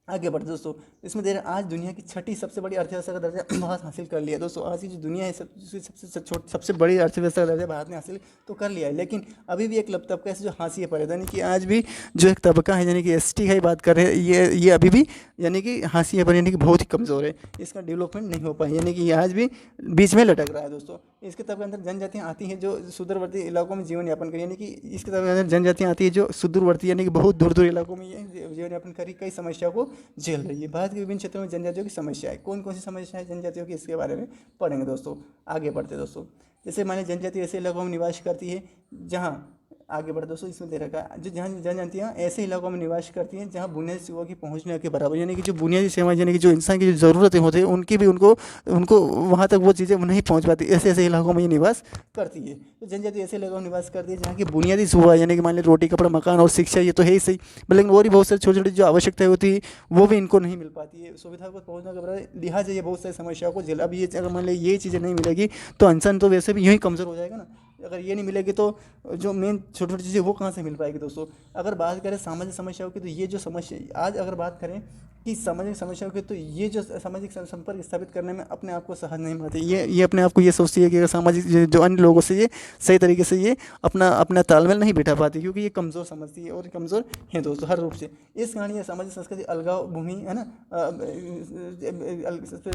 आगे बढ़ते दोस्तों, इसमें दे रहे आज दुनिया की 6ठी सबसे बड़ी अर्थव्यवस्था का दर्जा भारत हासिल कर लिया दोस्तों। आज की जो दुनिया है सबसे बड़ी अर्थव्यवस्था का दर्जा भारत ने हासिल तो कर लिया है, लेकिन अभी भी एक तबका है जो हाशिए पर है, यानी कि आज भी जो एक तबका है, यानी कि ST का ही बात कर रहे हैं, ये अभी भी यानी कि हाशिए पर, यानी कि बहुत ही कमज़ोर है, इसका डेवलपमेंट नहीं हो पाया, यानी कि ये आज भी बीच में लटक रहा है दोस्तों। इस किताब के अंदर जनजातियाँ आती हैं जो सुदूरवर्ती इलाकों में जीवन यापन करी, यानी कि इस किताब के अंदर जनजातियाँ आती है जो सुदूरवर्ती यानी कि बहुत दूर दूर इलाकों में ये जीवन यापन करी कई समस्याओं को झेल रही है। भारत के विभिन्न क्षेत्रों में जनजातियों की समस्या है, कौन कौन सी समस्या है जनजातियों की, इसके बारे में पढ़ेंगे दोस्तों। आगे बढ़ते दोस्तों, जैसे माने जनजाति ऐसे इलाकों में निवास करती है जहाँ, आगे बढ़े दोस्तों, इसमें दे रखा है जो जहाँ जनजातियाँ ऐसे इलाकों में निवास करती हैं जहाँ बुनियादी सेवा की पहुँचने के बराबर, यानी कि जो बुनियादी सेवा यानी कि जो इंसान की जो ज़रूरतें होती हैं उनकी भी उनको उनको वहाँ तक वो चीज़ें नहीं पहुँच पाती, ऐसे ऐसे इलाकों में ये निवास करती है। तो जनजाति ऐसे इलाकों में निवास करती है जहाँ की बुनियादी सुविधा यानी कि मान लीजिए रोटी कपड़ा मकान और शिक्षा ये तो है ही सही, लेकिन और भी बहुत सारी छोटी छोटी जो आवश्यकताएं होती है वो भी इनको नहीं मिल पाती है, सुविधा को पहुँचने के बराबर, लिहाजा ये बहुत सारी समस्याओं को झेल। अब ये अगर मान लीजिए ये चीज़ें नहीं मिलेगी तो इंसान तो वैसे भी यूँ ही कमज़ोर हो जाएगा ना, अगर ये नहीं मिलेगी तो जो मेन छोटी छोटी चीज़ें वो कहाँ से मिल पाएगी दोस्तों। अगर बात करें सामाजिक समस्याओं की तो ये जो समस्या आज अगर बात करें कि सामाजिक समस्याओं की, तो ये जो सामाजिक संपर्क स्थापित करने में अपने आप को सहज नहीं मानती, ये अपने आप को ये सोचती है कि अगर सामाजिक जो अन्य लोगों से ये सही तरीके से ये अपना तालमेल नहीं बिठा पाती, क्योंकि ये कमज़ोर समझती है और कमज़ोर है दोस्तों हर रूप से। इस कारण ये सामाजिक संस्कृति अलगाव भूमि है ना,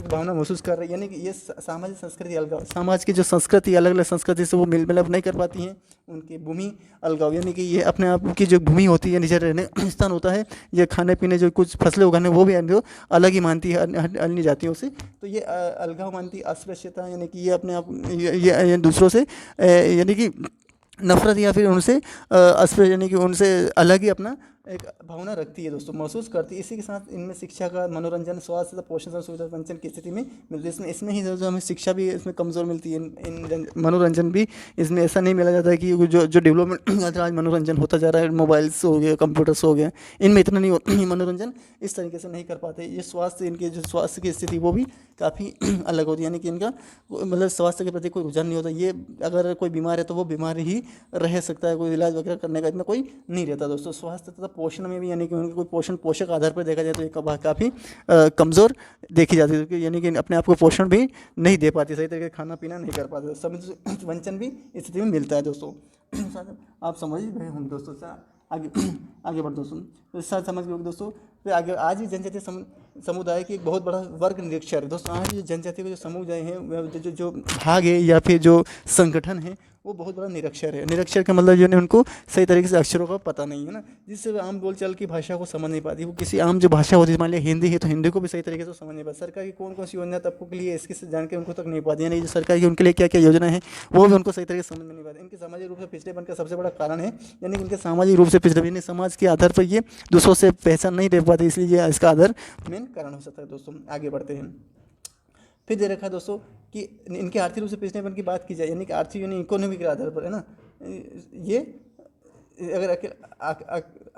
भावना महसूस कर रही है, यानी कि ये सामाजिक संस्कृति अलगाव, समाज की जो संस्कृति अलग अलग संस्कृति से वो मिल मिलाप नहीं कर पाती हैं, उनकी भूमि अलगाव, यानी कि ये अपने आप की जो भूमि होती है निजे रहने स्थान होता है, ये खाने पीने जो कुछ फसलें उगाने वो भी जो अलग ही मानती है अन्य जातियों से, तो ये अलगाव मानती है, अस्पृश्यता यानी कि ये अपने आप ये दूसरों से यानी कि नफरत या फिर उनसे अस्पृश्य यानी कि उनसे अलग ही अपना एक भावना रखती है दोस्तों, महसूस करती है। इसी के साथ इनमें शिक्षा का, मनोरंजन, स्वास्थ्य, पोषण, सुविधा, पेंशन की स्थिति में मिलती है। इसमें ही जो हमें शिक्षा भी इसमें कमज़ोर मिलती है, इन मनोरंजन भी इसमें ऐसा नहीं मिला जाता है कि जो डेवलपमेंट आज मनोरंजन होता जा रहा है, मोबाइल्स हो गए, कंप्यूटर्स हो गए, इनमें इतना नहीं मनोरंजन इस तरीके से नहीं कर पाते। ये स्वास्थ्य, इनके जो स्वास्थ्य की स्थिति वो भी काफ़ी अलग होती है, यानी कि इनका मतलब स्वास्थ्य के प्रति कोई रुझान नहीं होता। ये अगर कोई बीमार है तो वो बीमार ही रह सकता है, कोई इलाज वगैरह करने का इतना कोई नहीं रहता दोस्तों। स्वास्थ्य तथा पोषण में भी यानी कि उनके कोई पोषक आधार पर देखा जाए तो ये काफ़ी कमज़ोर देखी जाती है, यानी कि अपने आप को पोषण भी नहीं दे पाती, सही तरीके से खाना पीना नहीं कर पाते, सब वंचन भी स्थिति में मिलता है दोस्तों। आप समझ गए होंगे दोस्तों। आगे बढ़ दोस्तों, तो साथ समझ गए दोस्तों। फिर आगे आज भी जनजातीय समुदाय की एक बहुत बड़ा वर्ग निरीक्षर है दोस्तों। आज जो जनजातीय के जो समुदाय हैं, जो भाग है या फिर जो संगठन है, वो बहुत बड़ा निरक्षर है। निरक्षर का मतलब जो है उनको सही तरीके से अक्षरों का पता नहीं है ना, जिससे वे आम बोलचाल की भाषा को समझ नहीं पाती। वो किसी आम जो भाषा होती है, मान लिया हिंदी है तो हिंदी को भी सही तरीके से समझ नहीं पाती। सरकार की कौन कौन सी योजना तबकों के लिए इसकी जानकारी उनको तक नहीं पाती, यानी जो सरकार की उनके लिए क्या क्या योजना है वो भी उनको सही तरीके से समझ में नहीं पाती। इनके सामाजिक रूप से पिछड़ेपन का सबसे बड़ा कारण है, यानी कि इनके सामाजिक रूप से पिछड़े, यानी समाज के आधार पर ये दूसरों से पहचान नहीं रह पाती, इसलिए ये इसका आधार मेन कारण हो सकता है दोस्तों। आगे बढ़ते हैं। फिर दे रखा है दोस्तों कि इनके आर्थिक रूप से पिछड़ेपन की बात की जाए, यानी कि आर्थिक यानी इकोनॉमिक के आधार पर है ना, ये अगर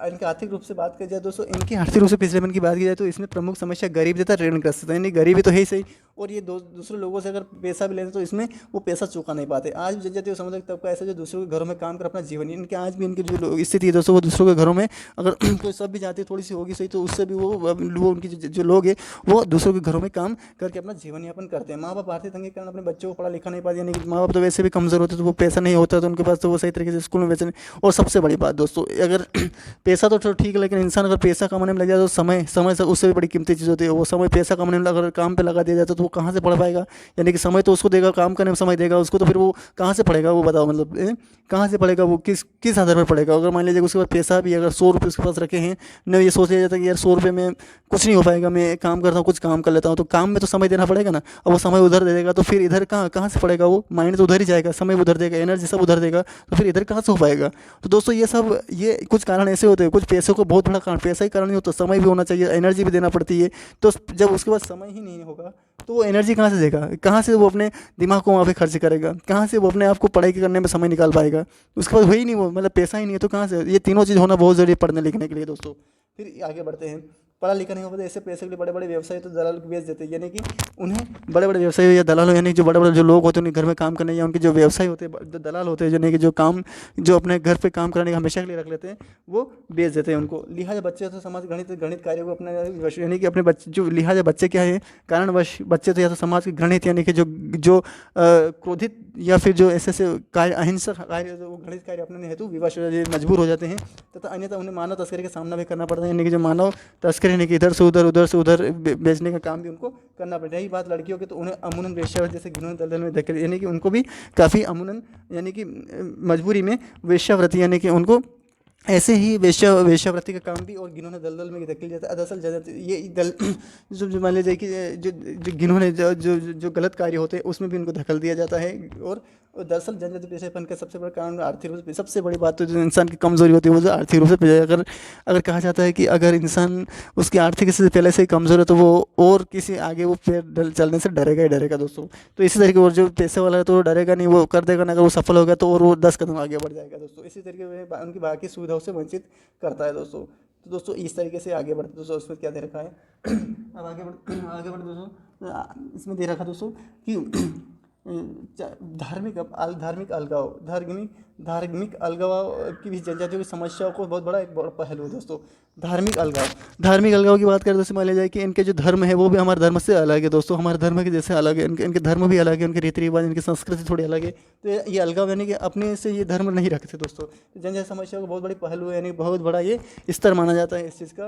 इनके आर्थिक रूप से बात की जाए दोस्तों, इनके आर्थिक रूप से पिछड़ेपन की बात की जाए तो इसमें प्रमुख समस्या गरीबी तथा ऋणग्रस्तता, यानी गरीबी तो है ही सही, और ये दूसरे लोगों से अगर पैसा भी लेते तो इसमें वो पैसा चुका नहीं पाते। आज भी जनजातीय समुदाय तबका ऐसा जो दूसरों के घरों में काम कर अपना जीवन, इनके आज भी इनकी जो स्थिति है दोस्तों, वो दूसरों के घरों में अगर कोई सब भी जाती है थोड़ी सी होगी सही, तो उससे भी वो उनकी जो लोग हैं वो दूसरों के घरों में काम करके अपना जीवन यापन करते हैं। माँ बाप आर्थिक तंगी के कारण अपने बच्चों को पढ़ा लिखा नहीं पाते, यानी कि माँ बाप तो वैसे भी कमज़ोर होते, तो वो पैसा नहीं होता तो उनके पास तो वो सही तरीके से स्कूल में बेचने। और सबसे बड़ी बात दोस्तों, अगर पैसा तो ठीक है, लेकिन इंसान अगर पैसा कमाने में लग जाए तो समय से उससे भी बड़ी कीमती चीज़ होती है। वो समय पैसा कमाने में अगर काम पे लगा दिया जाता तो वो कहाँ से पढ़ पाएगा, यानी कि समय तो उसको देगा, काम करने में समय देगा उसको, तो फिर वो कहाँ से पढ़ेगा, वो बताओ, मतलब कहाँ से पढ़ेगा, वो किस आधार पर पढ़ेगा। अगर मान लीजिए उसके पास पैसा भी अगर 100 रुपये उसके पास रखे हैं, नहीं ये सोच लिया जाता है कि यार 100 रुपये में कुछ नहीं हो पाएगा, मैं काम करता हूँ, कुछ काम कर लेता हूँ, तो काम में तो समय देना पड़ेगा ना। अब वो समय उधर दे देगा तो फिर इधर कहाँ से पढ़ेगा, वो माइंड तो उधर ही जाएगा, समय उधर देगा, एनर्जी सब उधर देगा, तो फिर इधर कहाँ से हो पाएगा। तो दोस्तों ये कुछ कारण ऐसे होते हैं, कुछ पैसों को बहुत बड़ा कारण, पैसा ही कारण नहीं होता, समय भी होना चाहिए, एनर्जी भी देना पड़ती है। तो जब उसके पास समय ही नहीं होगा तो वो एनर्जी कहाँ से देगा, कहाँ से वो अपने दिमाग को वहाँ पे खर्च करेगा, कहाँ से वो अपने आप को पढ़ाई करने में समय निकाल पाएगा। उसके पास वही नहीं, वो मतलब पैसा ही नहीं है, तो कहाँ से। ये तीनों चीज़ होना बहुत ज़रूरी है पढ़ने लिखने के लिए दोस्तों। फिर आगे बढ़ते हैं। पढ़ा लिखा नहीं होगा तो ऐसे पैसे के लिए बड़े बड़े व्यवसाय तो दलाल को बेच देते हैं, यानी कि उन्हें बड़े बड़े व्यवसाय या दलाल, यानी जो बड़े बड़े जो लोग होते हैं उनके घर में काम करने या उनके जो व्यवसाय होते हैं, जो दलाल होते हैं, यानी कि जो अपने घर पे काम करने का हमेशा के लिए रख लेते हैं, वो बेच देते हैं उनको। लिहाजा बच्चे तो समाज गणित कार्य को अपना, यानी कि अपने बच्चे जो लिहाजा बच्चे क्या है कारणवश बच्चे तो या तो समाज के गणित यानी कि जो क्रोधित या फिर जो ऐसे कार्य अहिंसक कार्य जो गणित कार्य अपने हेतु विवश मजबूर हो जाते हैं, तथा अन्यथा उन्हें मानव तस्करी का सामना भी करना पड़ता है, यानी कि जो मानव तस्करी यानी कि इधर से उधर बेचने का काम भी उनको करना पड़ता है। रही बात लड़कियों की, तो उन्हें अमूमन वेश्यावृत्ति जैसे घिनौने दलदल में धकेल, यानी कि उनको भी काफ़ी अमूमन, यानी कि मजबूरी में वेश्यावृत्ति, यानी कि उनको ऐसे ही वेश्यावृत्ति का काम भी और घिनौने दलदल में धकेल जाता है। दरअसल ये दल जो मान लीजिए कि जो घिनौने जो गलत कार्य होते हैं उसमें भी उनको धकेल दिया जाता है। और दरअसल जनजाति पेशेपन का सबसे बड़ा कारण आर्थिक रूप से, सबसे बड़ी बात तो जो इंसान की कमजोरी होती है वो जो आर्थिक रूप से, अगर कहा जाता है कि अगर इंसान उसकी आर्थिक स्थिति पहले से ही कमज़ोर है तो वो और किसी आगे वो पैर चलने से डरेगा ही डरेगा दोस्तों। तो इसी तरीके, और जो पैसे वाला है तो वो डरेगा नहीं, वो कर देगा ना, अगर वो सफल हो गया तो और वो 10 कदम आगे बढ़ जाएगा दोस्तों। इसी तरीके से उनकी बाकी सुविधाओं से वंचित करता है दोस्तों। तो दोस्तों इस तरीके से आगे बढ़ते दोस्तों। उसमें क्या दे रखा है अब आगे बढ़ दोस्तों। इसमें दे रखा दोस्तों कि धार्मिक अलगाव की भी जनजातियों की समस्याओं को बहुत बड़ा एक बड़ा पहलू है दोस्तों। धार्मिक अलगाव की बात करें दोस्तों, मान लिया जाए कि इनके जो धर्म है वो भी हमारे धर्म से अलग है दोस्तों। हमारे धर्म के जैसे अलग है, इनके धर्म भी अलग है, उनके रीति रिवाज, इनकी संस्कृति थोड़ी अलग है। तो ये अलगाव, यानी कि अपने से ये धर्म नहीं रखते दोस्तों। तो जनजाति समस्या को बहुत बड़ी पहलू है, यानी बहुत बड़ा ये स्तर माना जाता है इस चीज़ का।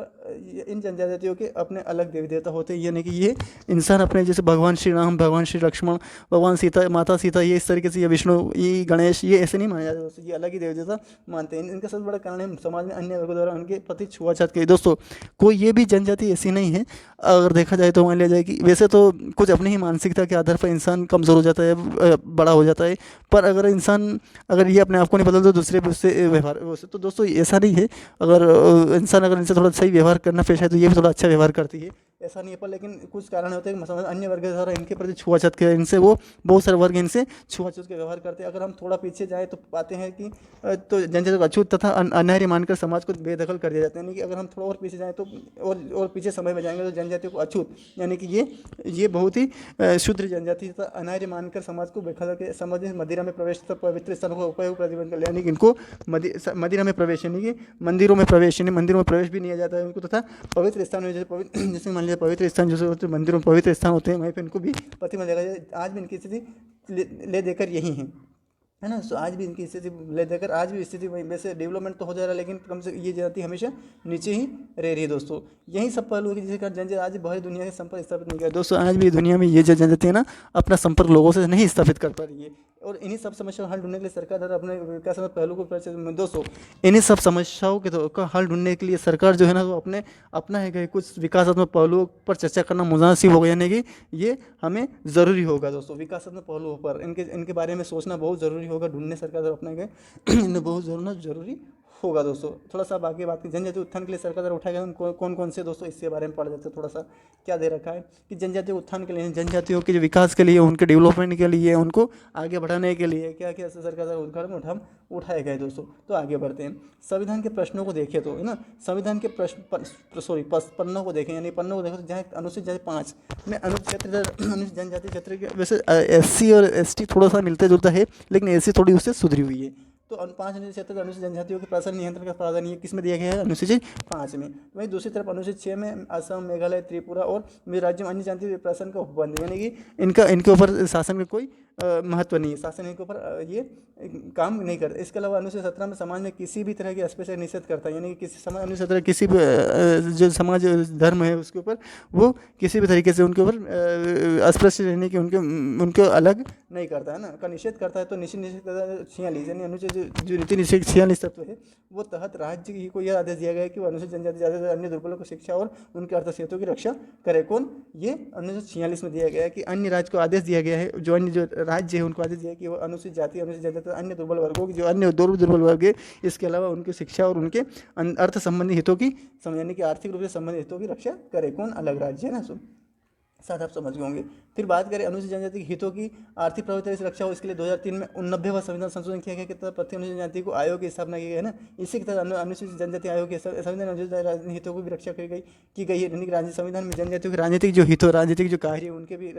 इन जनजातियों के अपने अलग देवी देवता होते हैं, यानी कि ये इंसान अपने जैसे भगवान श्री राम, भगवान श्री लक्ष्मण, भगवान सीता, माता सीता, ये इस तरीके से, ये विष्णु, ये गणेश, ये ऐसे नहीं माना जाता दोस्तों। ये अलग ही देवी देवता मानते हैं। इनका सबसे बड़ा कारण है समाज में अन्य वर्गों द्वारा उनके प्रति छुआछूत की दोस्तों। कोई ये भी जनजाति ऐसी नहीं है, अगर देखा जाए तो मान लिया जाए कि वैसे तो कुछ अपनी ही मानसिकता के आधार पर इंसान कमज़ोर हो जाता है, बड़ा हो जाता है। पर अगर ये अपने आप को नहीं बदल तो दूसरे भी उससे व्यवहार तो दोस्तों ऐसा नहीं है। अगर इंसान अगर इनसे थोड़ा सही व्यवहार करना पेश है तो ये भी थोड़ा अच्छा व्यवहार करती है, ऐसा नहीं है। पर लेकिन कुछ कारण होते हैं कि अन्य वर्ग द्वारा इनके प्रति छुआछूत के, इनसे वो बहुत सारे वर्ग इनसे छुआछूत के व्यवहार करते हैं। अगर हम थोड़ा पीछे जाए तो पाते हैं कि तो जनजाति को अछूत तथा अनार्य मानकर समाज को बेदखल कर दिया जाता है। यानी कि अगर हम थोड़ा और पीछे जाएँ तो और पीछे समय में जाएंगे तो जनजातियों को अछूत, यानी कि ये बहुत ही शुद्र जनजाति तथा अनार्य मानकर समाज को बेदखल करके समाज में मदिरा में प्रवेश तथा पवित्र स्थानों को उपयोग प्रतिबंध कर, यानी कि इनको मदिरा में प्रवेश, यानी कि मंदिरों में प्रवेश भी नहीं जाता है उनको, तथा पवित्र स्थान में जैसे मान लीजिए पवित्र स्थान जो होते हैं, मंदिरों में पवित्र स्थान होते हैं, वहीं पर इनको भी प्रतिबंध लगा जाए। आज भी इनकी स्थिति ले देकर यही है ना। सो आज भी इनकी स्थिति ले देकर आज भी स्थिति वैसे डेवलपमेंट तो हो जा रहा है, लेकिन कम से ये जाति हमेशा नीचे ही रह रही है दोस्तों। यही सब पहलू है जिसके कारण जनजाति आज बाहरी दुनिया के संपर्क स्थापित नहीं किया दोस्तों। आज भी दुनिया में ये जो जनजाति है ना, अपना संपर्क लोगों से नहीं स्थापित कर पा रही है। और इन्हीं सब समस्याओं का हल ढूंढने के लिए सरकार द्वारा अपने विकास पहलू को दोस्तों, इन्हीं सब समस्याओं का हल ढूंढने के लिए सरकार जो है ना, वो अपना है कि कुछ विकासात्मक पहलुओं पर चर्चा करना मुनासिब होगा, यानी कि ये हमें ज़रूरी होगा दोस्तों। विकासात्मक पहलुओं पर इनके बारे में सोचना बहुत ज़रूरी होगा, ढूंढने सरकार द्वारा अपने गए इन्हें बहुत ज़रूरी होगा दोस्तों। थोड़ा सा बाकी बात की जनजाति उत्थान के लिए सरकार द्वारा उठाए गए कौन कौन से दोस्तों, इसके बारे में पढ़ लेते हैं। थोड़ा सा क्या दे रखा है कि जनजाति उत्थान के लिए, जनजातियों के जो विकास के लिए, उनके डेवलपमेंट के लिए, उनको आगे बढ़ाने के लिए क्या क्या सरकार द्वारा कदम उठाए गए दोस्तों। तो आगे बढ़ते हैं। संविधान के प्रश्नों को देखें तो है ना, संविधान के पन्नों को देखें, यानी पन्नों को देखें तो जहाँ अनुसूचित जाति 5 में अनुसूचित जनजाति क्षेत्र के, वैसे SC और ST थोड़ा सा मिलते जुलता है, लेकिन SC थोड़ी उससे सुधरी हुई है। तो 5 अनुसूचित क्षेत्र अनुसूचित जनजातियों के प्रशासन नियंत्रण का प्रावधान ये किस में दिया गया है? अनुसूचित 5 में। वहीं दूसरी तरफ अनुसूचित 6 में असम, मेघालय, त्रिपुरा और राज्य में अन्य जाति प्रशासन का उपबंध, यानी कि इनके ऊपर शासन का कोई महत्व नहीं है, शासन इनके ऊपर ये काम नहीं करता। इसके अलावा अनुच्छेद 17 में समाज में किसी भी तरह की अस्पृश्यता निषेध करता है, यानी कि किसी समाज अनुच्छेद 17 किसी भी जो समाज धर्म है उसके ऊपर वो किसी भी तरीके से उनके ऊपर अस्पृश्य रहने की उनको अलग नहीं करता है ना, का निषेध करता है। तो निषेध करता है 46, यानी अनुच्छेद जो नीति निषेध 46 तत्व है वो तहत राज्य को यह आदेश दिया गया है कि वो अनुसूचित जनजाति ज़्यादा अन्य दुर्बलों को शिक्षा और उनके अर्थशास्त्रों की रक्षा करे। कौन? ये अनुच्छेद 46 में दिया गया है कि अन्य राज्य को आदेश दिया गया है, जो अन्य जो राज्य है उनको आदेश दिया है कि वो अनुसूचित जाति, अनुसूचित जनजाति, अन्य दुर्बल वर्गों की, जो अन्य दुर्बल वर्ग है, इसके अलावा उनकी शिक्षा और उनके अर्थ संबंधी हितों की, यानी कि आर्थिक रूप से संबंधित हितों की रक्षा करे। कौन? अलग राज्य है ना। साथ आप समझ गए होंगे। फिर बात करें अनुसूचित जनजाति के हितों की आर्थिक प्रभावी से रक्षा हो, इसके लिए 2003 में 89वां संविधान संशोधन किया गया कि प्रति अनुसूचित जनजाति को आयोग की स्थापना की गई है ना। इसी के तहत अनुसूचित जनजाति आयोग के संविधान अनुसूचित हितों की भी रक्षा की गई है। यानी कि राज्य संविधान में जनजातियों के राजनीतिक जो हित, राजनीतिक जो कार्य है उनके भी,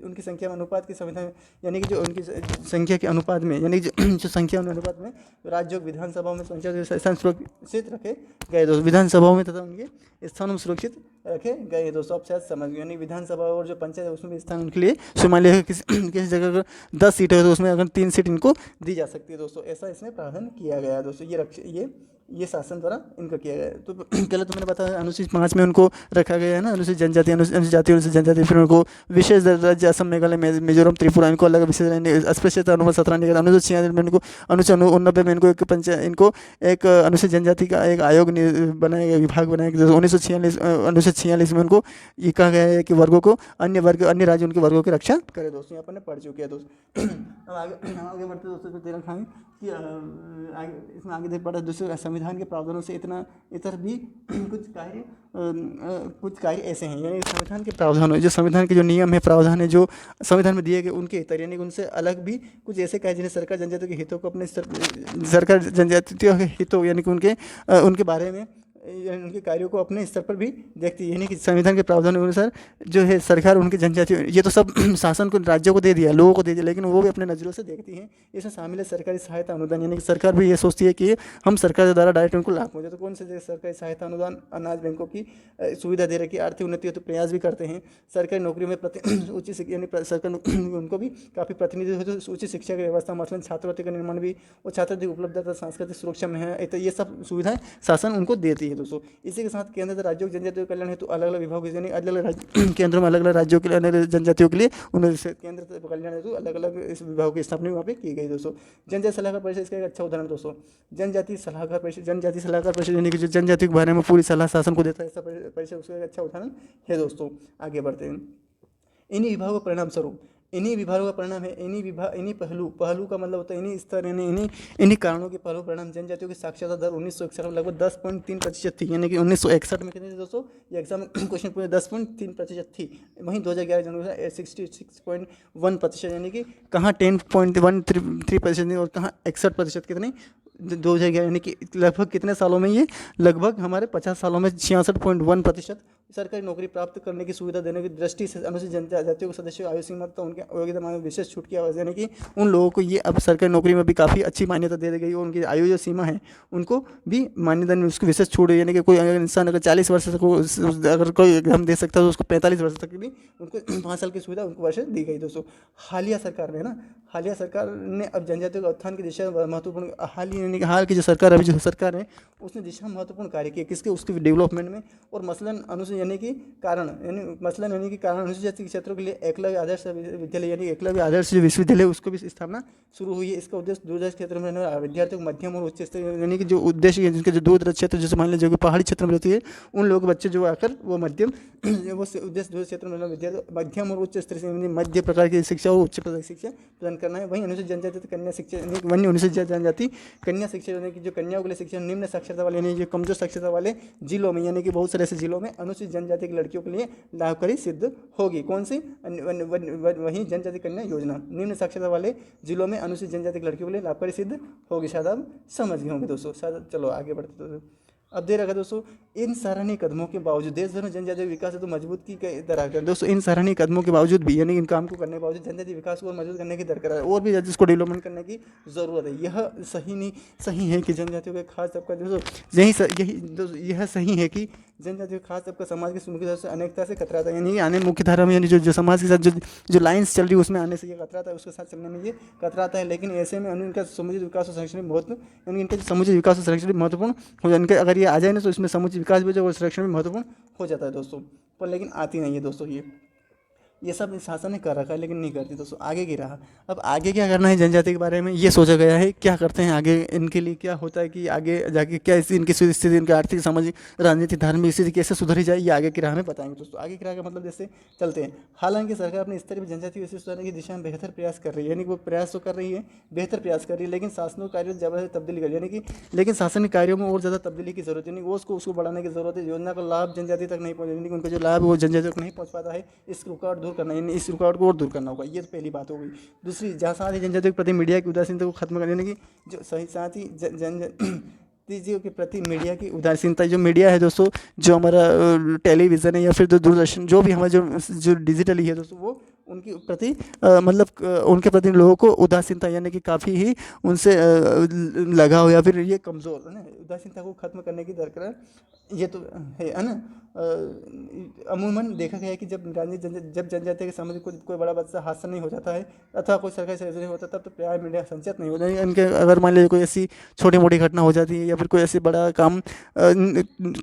उनकी संख्या में अनुपात के संविधान, यानी कि जो उनकी संख्या के अनुपात में, यानी जो संख्या अनुपात में राज्यों विधानसभाओं में स्थान सुरक्षित रखे गए दोस्तों, विधानसभाओं में तथा उनके स्थानों में सुरक्षित रखे गए दोस्तों। आप शायद समझ गए, यानी विधानसभा और जो पंचायत है उसमें भी स्थान उनके लिए, मान लिया किसी जगह अगर 10 सीटें है तो उसमें अगर 3 सीट इनको दी जा सकती है दोस्तों। ऐसा इसमें प्रावधान किया गया है दोस्तों। ये ये शासन द्वारा इनका किया गया है। तो पहले तो मैंने बताया अनुसूचित 5 में उनको रखा गया है ना, अनुसूचित जनजाति, अनुसूचित जाति, अनुसूचित जनजाति, फिर उनको विशेष राज्य असम, मेघालय, मिजोरम, त्रिपुरा, इनको अलग विशेष अस्पृश्यता अनुबंध 17 निकाला। अनुसूचित 46 में इनको, अनुच्छेद 89 में इनको इनको एक अनुसूचित जनजाति का एक आयोग बनाया गया, विभाग बनाया गया। 1946 अनुच्छेद 46 में उनको ये कहा गया है कि वर्गों को अन्य वर्ग, अन्य राज्य उनके वर्गों की रक्षा करे। दोस्तों यहाँ पर ने पढ़ चुके हैं दोस्तों। अब आगे बढ़ते दोस्तों, तो तेरा खाएँ कि इसमें आगे देख पड़ा दूसरे संविधान के प्रावधानों से इतर भी कुछ कार्य ऐसे हैं, यानी संविधान के प्रावधान, जो संविधान के जो नियम है, प्रावधान है, जो संविधान में दिए गए उनके इतर, यानी उनसे अलग भी कुछ ऐसे कार्य जिन्हें सरकार जनजातियों के हितों को अपने सरकार जनजातियों के हितों, यानी कि उनके बारे में, उनके कार्यों को अपने स्तर पर भी देखती है। यानी कि संविधान के प्रावधान के अनुसार जो है सरकार उनके जनजातियों, ये तो सब शासन को राज्यों को दे दिया, लोगों को दे दिया, लेकिन वो भी अपने नज़रों से देखती हैं। इसमें शामिल है सरकारी सहायता अनुदान, यानी कि सरकार भी ये सोचती है कि हम सरकार के द्वारा डायरेक्ट उनको लाभ पहुँचे। तो कौन से सरकारी सहायता अनुदान, अनाज बैंकों की सुविधा दे रखी, आर्थिक उन्नति हो तो प्रयास भी करते हैं। सरकारी नौकरियों में उच्च शिक्षा, यानी सरकार उनको भी काफ़ी प्रतिनिधि हो, तो उच्च शिक्षा की व्यवस्था, मसलन छात्रवृत्ति का निर्माण भी, और छात्रवृत्ति उपलब्धता, सांस्कृतिक सुरक्षा में है, तो ये सब सुविधाएं शासन उनको देती है दोस्तों। इसी के साथ केंद्र तथा राज्यों के जनजातियों के कल्याण हेतु अलग अलग विभाग, यानी अलग अलग केंद्रों में अलग अलग राज्यों के लिए जनजातियों के लिए उन्हें केंद्र तथा कल्याण हेतु अलग अलग इस विभागों की स्थापना वहाँ पे की गई दोस्तों। जनजाति सलाहकार परिषद इसका एक अच्छा उदाहरण दोस्तों। जनजाति सलाहकार परिषद यानी कि जो जनजाति के बारे में पूरी सलाह शासन को देता है, ऐसा परिषद उसका एक अच्छा उदाहरण है दोस्तों। आगे बढ़ते हैं। इन्हीं विभागों के परिणाम स्वरूप, इन्हीं विभागों का परिणाम है, इन्हीं पहलू का मतलब होता है इन्हीं स्तर, यानी इन्हीं कारणों के पहलू परिणाम जनजातियों की साक्षरता दर 1961 में लगभग 10.3% थी, यानी कि 1961 में कितनी थी दोस्तों, ये एग्जाम क्वेश्चन पूरे 10.3% थी। वहीं 2011 जनवरी 66.1%, यानी कि कहाँ 10.13% और कहाँ 61% कितनी 2011, यानी कि लगभग कितने सालों में, ये लगभग हमारे 50 सालों में 66.1%। सरकारी नौकरी प्राप्त करने की सुविधा देने की दृष्टि से अनुसूचित जनजातियों के सदस्यों आयु सीमा तो उनके योग्यता में विशेष छूट की आवाज़, यानी कि उन लोगों को ये अब सरकारी नौकरी में भी काफ़ी अच्छी मान्यता दे दी गई, और उनकी आयु जो सीमा है उनको भी मान्यता में उसकी विशेष छूट है। यानी कि कोई अगर इंसान अगर 40 वर्ष तक अगर कोई एग्जाम दे सकता है तो उसको 45 वर्ष तक भी उनको 5 साल की सुविधा उनको वर्ष दी गई दोस्तों। हालिया सरकार ने अब जनजातियों के उत्थान की दिशा में महत्वपूर्ण, हाल की जो सरकार, अभी जो सरकार है उसने दिशा में महत्वपूर्ण कार्य किए, किसके, उसके डेवलपमेंट में। और मसलन अनुसूचित यानी कि कारण अनुसूचित जाति के क्षेत्रों के लिए एकलव्य आदर्श विद्यालय, यानी एकलव्य आदर्श जो विश्वविद्यालय उसको भी स्थापना शुरू हुई है। इसका उद्देश्य दूरदराज क्षेत्र में रहने वाले विद्यार्थियों को मध्यम और उच्च स्तर, यानी कि जो उद्देश्य है जिनके जो दूरदराज क्षेत्र, जैसे मान लीजिए जो पहाड़ी क्षेत्र में रहती है उन लोगों के बच्चे जो आकर वो मध्यम वो उद्देश्य दूर क्षेत्र में विद्यार्थी मध्यम और उच्च स्तर से मध्य प्रकार की शिक्षा और उच्च प्रकार की शिक्षा प्रदान करना है। वहीं अनुसूचित जनजाति कन्या शिक्षा, अनुसूचित जनजाति कन्या शिक्षा, यानी कि जो कन्याओं के लिए शिक्षा निम्न साक्षरता वाले, यानी जो कमजोर साक्षरता वाले जिलों में, यानी कि बहुत सारे ऐसे जिलों में अनुसूचित जनजाति की लड़कियों के लिए लाभकारी सिद्ध होगी। कौन सी, वहीं जनजाति कन्या योजना निम्न साक्षरता वाले जिलों में अनुसूचित जनजाति की लड़कियों के लिए लाभकारी सिद्ध होगी। शायद आप समझ गए होंगे दोस्तों। शायद चलो आगे बढ़ते दोस्तों। अब दे रखा दोस्तों, इन सराहनीय कदमों के बावजूद देश भर में जनजातीय विकास है तो मजबूत की दरकार दोस्तों। इन सराहनीय कदमों के बावजूद भी, यानी इन काम को करने के बावजूद जनजातीय विकास को मजबूत करने की दरकार है, और भी इसको डेवलपमेंट करने की ज़रूरत है। यह सही है कि जनजातियों का खास तबका दोस्तों यह सही है कि जनजातियों का खास तबका समाज की मुख्य धारा से अनेकता से कतराता है, यानी कि आने मुख्य धारा में, यानी जो समाज के साथ जो लाइन्स चल रही है उसमें आने से ये कतराता है, उसके साथ चलने में ये कतराता है। लेकिन ऐसे में इनका समुचित विकास और संरक्षण महत्व, यानी इनका समुचित विकास और संरक्षण महत्वपूर्ण हो जाए, इनके अगर ये आ जाए ना तो इसमें समुचित विकास भी और संरक्षण भी महत्वपूर्ण हो जाता है दोस्तों। पर लेकिन आती नहीं है दोस्तों, ये सब शासन ने कर रखा है लेकिन नहीं करती दोस्तों। आगे की रहा, अब आगे क्या करना है जनजाति के बारे में ये सोचा गया है, क्या करते हैं आगे, इनके लिए क्या होता है कि आगे जाके क्या इनकी स्थिति, इनकी आर्थिक, सामाजिक, राजनीतिक, धार्मिक स्थिति कैसे सुधरी जाए, ये आगे की राह में बताएंगे दोस्तों। आगे की राह का मतलब जैसे चलते हैं। हालांकि सरकार अपने स्तर पर जनजाति विशेष सुधारने की दिशा में बेहतर प्रयास कर रही है, यानी कि वो प्रयास तो कर रही है, बेहतर प्रयास कर रही है, लेकिन शासनिक कार्यों में ज़बरदस्त तब्दीली कर रही है, यानी कि लेकिन शासनिक कार्यों में और ज़्यादा तब्दीली की जरूरत है, यानी उसको बढ़ाने की जरूरत है। योजना का लाभ जनजाति तक नहीं पहुँचा, यानी कि उनका जो लाभ है वो जनजाति तक नहीं पहुँच पाता है, इस रुकावट दूर करना, यानी इस रुकावट को और दूर करना होगा। ये तो पहली बात हो गई। दूसरी, जहाँ साथ ही जनजातियों के प्रति मीडिया की उदासीनता को खत्म करने की जो सही, साथ ही जनजातियों के प्रति मीडिया की उदासीनता, जो मीडिया है दोस्तों, जो हमारा टेलीविज़न है या फिर दूरदर्शन, जो भी हमारा जो डिजिटली है दोस्तों, वो उनके प्रति मतलब उनके प्रति लोगों को उदासीनता, यानी कि काफ़ी ही उनसे लगाव या फिर ये कमज़ोर है ना, उदासीनता को खत्म करने की दरकार ये तो है ना। अमूमन देखा गया है कि जब जनजाति के सामने कोई बड़ा बच्चा हादसा नहीं हो जाता है अथवा कोई सरकारी सर्जरी होता है तब तो प्राय मीडिया संचेत नहीं होता है। इनके अगर मान लीजिए कोई ऐसी छोटी मोटी घटना हो जाती है या फिर कोई ऐसी बड़ा काम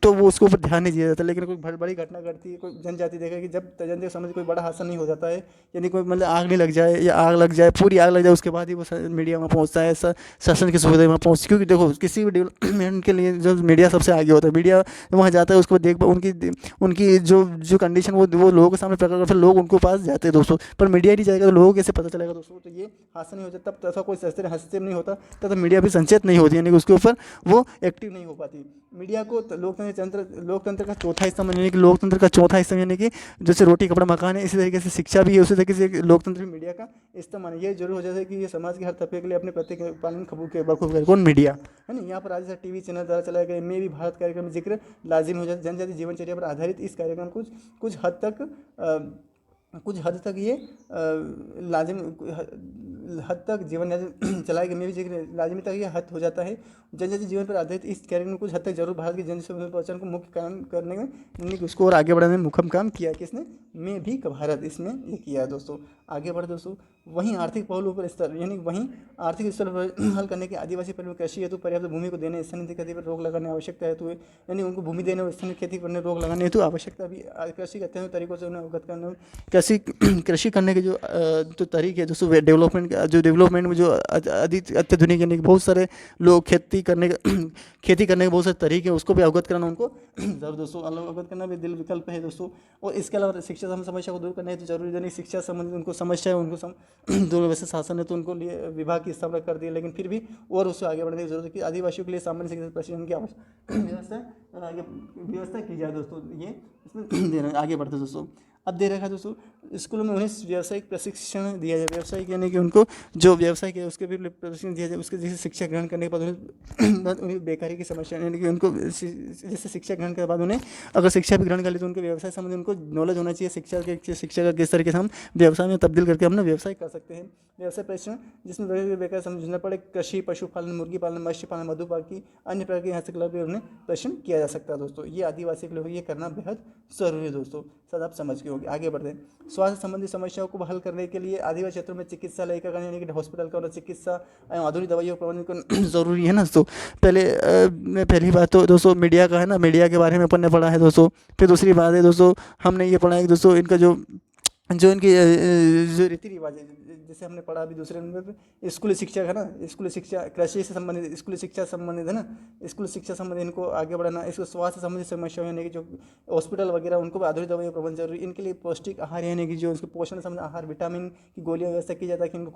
तो वो उसके ऊपर ध्यान नहीं दिया जाता। लेकिन कोई बड़ी घटना घटती है, कोई जनजाति देखा कि जब जनजाति के सामने कोई बड़ा हादसा नहीं हो जाता है, यानी कोई मतलब आग नहीं लग जाए या आग लग जाए, पूरी आग लग जाए, उसके बाद ही वो मीडिया वहाँ पहुँचता है, शासन की सुविधा वहाँ पहुँच। क्योंकि देखो किसी भी डेवलपमेंट के लिए जो मीडिया सबसे आगे होता है, मीडिया वहाँ जाता है, उसको देख उनकी उनकी जो जो कंडीशन वो लोगों के सामने प्रकट कर, फिर लोग उनको पास जाते हैं दोस्तों। पर मीडिया ही नहीं जाएगा तो लोगों को कैसे पता चलेगा दोस्तों। तो ये हादसा नहीं होता तब ऐसा कोई हस्तक्षेप नहीं होता, तब तो मीडिया भी संचेत नहीं होती, यानी कि उसके ऊपर वो एक्टिव नहीं हो पाती। मीडिया को लोकतंत्र का चौथा हिस्सा यानी कि लोकतंत्र का चौथा हिस्सा यानी कि जैसे रोटी कपड़ा मकान है, इसी तरीके से शिक्षा भी है, उसी तरीके से लोकतंत्र मीडिया का इस्तेमाल है। ये जरूर हो जाता है कि ये समाज के हर तबके के लिए अपने प्रत्येक पालन बखूब करे कौन मीडिया है ना। यहाँ पर आज टीवी चैनल द्वारा चलाए गए में भी भारत कार्यक्रम में जिक्र लाजिम हो जाता है। जनजाति जीवनचर्या पर आधारित इस कार्यक्रम कुछ हद तक ये लाजिम हद तक जीवन चलाए गए में भी जिक्र लाजिमी तक ये हद हो जाता है। जनजाति जीवन पर आधारित इस कार्यक्रम में कुछ हद तक जरूर भारत की जनसंख्या पहचान को मुख्य काम करने में उसको और आगे बढ़ाने में मुख्य काम किया है। किसने में भी भारत इसमें ये किया है दोस्तों। आगे बढ़े दोस्तों, वहीं आर्थिक पहलुओं पर स्तर यानी वहीं आर्थिक स्तर पर हल करने के आदिवासी पहलू कृषि हेतु पर्याप्त भूमि को देने, स्थानीय खेती पर रोक लगाने आवश्यकता है तो यानी उनको भूमि देने और स्थानीय खेती करने रोक लगाने हेतु आवश्यकता भी कृषि के अत्यंत तरीकों से उन्हें अवगत करना। कृषि करने के जो तरीके हैं दोस्तों, डेवलपमेंट में जो अत्याधुनिक यानी बहुत सारे लोग खेती करने के बहुत सारे तरीके हैं, उसको भी अवगत कराना उनको जरूर दोस्तों। अवगत करना भी दिल विकल्प है दोस्तों। और इसके अलावा शिक्षा संबंधी समस्या को दूर करना है तो जरूरी यानी शिक्षा संबंधी उनको समस्या है, उनको जो वैसे शासन है तो उनको लिए विभाग की स्थापना कर दी, लेकिन फिर भी और उससे आगे बढ़ने की जरूरत है कि आदिवासियों के लिए सामान्य शिक्षा प्रशिक्षण की व्यवस्था की जाए दोस्तों। ये इसमें देना आगे बढ़ते दोस्तों। अब दे रखा है दोस्तों, स्कूलों में उन्हें व्यावसायिक प्रशिक्षण दिया जाए। व्यावसायिक यानी कि उनको जो व्यवसाय है उसके भी प्रशिक्षण दिया जाए। उसके जैसे शिक्षा ग्रहण करने के बाद उन्हें बेकारी की समस्या यानी कि उनको जैसे शिक्षा ग्रहण के बाद उन्हें अगर शिक्षा भी ग्रहण कर ली तो उनके व्यवसाय संबंधी उनको नॉलेज होना चाहिए। शिक्षा का किस तरीके से हम व्यवसाय में तब्दील करके अपना व्यवसाय कर सकते हैं। व्यवसाय प्रशिक्षण जिसमें बेकार समझना पड़े, कृषि, पशुपालन, मुर्गी पालन, मत्स्य पालन, मधुपालन अन्य प्रकार के हस्तकला भी उन्हें प्रशिक्षण किया जा सकता है दोस्तों। ये आदिवासी के लोग ये करना बेहद जरूरी है दोस्तों। शायद आप समझ गए होंगे। आगे बढ़ते हैं। स्वास्थ्य संबंधी समस्याओं को हल करने के लिए आदिवासी क्षेत्रों में चिकित्सालय का यानी कि हॉस्पिटल का चिकित्सा एवं आधुनिक दवाइयों का प्रबंधन जरूरी है ना दोस्तों। पहली बात तो दोस्तों मीडिया का है ना, मीडिया के बारे में अपन ने पढ़ा है दोस्तों। फिर दूसरी बात है दोस्तों, हमने ये पढ़ा है कि दोस्तों इनका जो इनकी जो रीति रिवाज है, जैसे हमने पढ़ा अभी दूसरे नंबर पे स्कूली शिक्षा है ना, स्कूली शिक्षा कृषि से संबंधित स्कूली शिक्षा संबंधित है ना, स्कूली शिक्षा संबंधित इनको आगे बढ़ाना। इसको स्वास्थ्य संबंधित समस्या यानी कि जो हॉस्पिटल वगैरह उनको भी आधुनिक दवाई प्रबंध जरूरी। इनके लिए पौष्टिक आहार यानी कि जो उसको पोषण संबंधी आहार, विटामिन की गोलियां व्यवस्था की जाता है कि इनको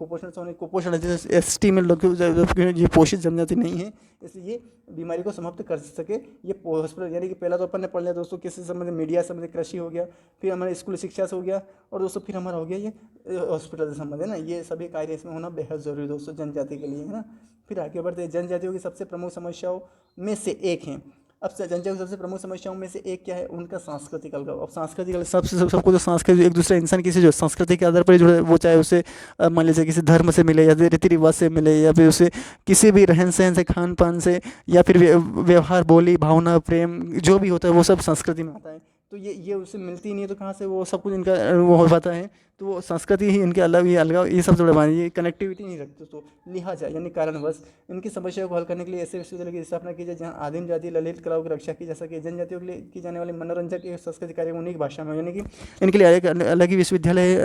कुपोषण जैसे एसटी में लोग ये पोषित जनजाति नहीं है, इसलिए ये बीमारी को समाप्त कर सके। ये हॉस्पिटल यानी कि पहला तो अपन ने पढ़ लिया दोस्तों किससे संबंधित, मीडिया संबंधित, कृषि हो गया, फिर हमारे स्कूल शिक्षा से हो गया, और दोस्तों फिर हमारा हो गया ये हॉस्पिटल से संबंधित है ना। ये सभी कार्य इसमें होना बेहद जरूरी दोस्तों जनजाति के लिए है ना। फिर आगे बढ़ते हैं। जनजातियों की सबसे प्रमुख समस्याओं में से एक है। अब जनजातियों की सबसे प्रमुख समस्याओं में से एक क्या है, उनका सांस्कृतिक अलगाव। अब सांस्कृतिक सबको जो सांस्कृतिक एक दूसरे इंसान किसी जो संस्कृति के आधार पर जुड़े, वो चाहे उसे मान लीजिए किसी धर्म से मिले या रीति रिवाज से मिले या फिर उसे किसी भी रहन सहन से, खान पान से, या फिर व्यवहार, बोली, भावना, प्रेम जो भी होता है वो सब संस्कृति में आता है। तो ये उससे मिलती नहीं है तो कहाँ से वो सब कुछ इनका वो हो पाता है। तो वो संस्कृति ही इनके अलग, ये अलगाव, ये सब जुड़े बात, ये कनेक्टिविटी नहीं रखते। तो लिहाजा यानी कारणवश इनकी समस्याओं को हल करने के लिए ऐसे विश्वविद्यालय की स्थापना की जाए जहाँ आदिम जाति ललित कलाओं की रक्षा की जा सके। जनजातियों के लिए की जाने वाले मनोरंजक सांस्कृतिक कार्यक्रम उन्हीं की भाषा में, यानी कि इनके लिए अलग ही विश्वविद्यालय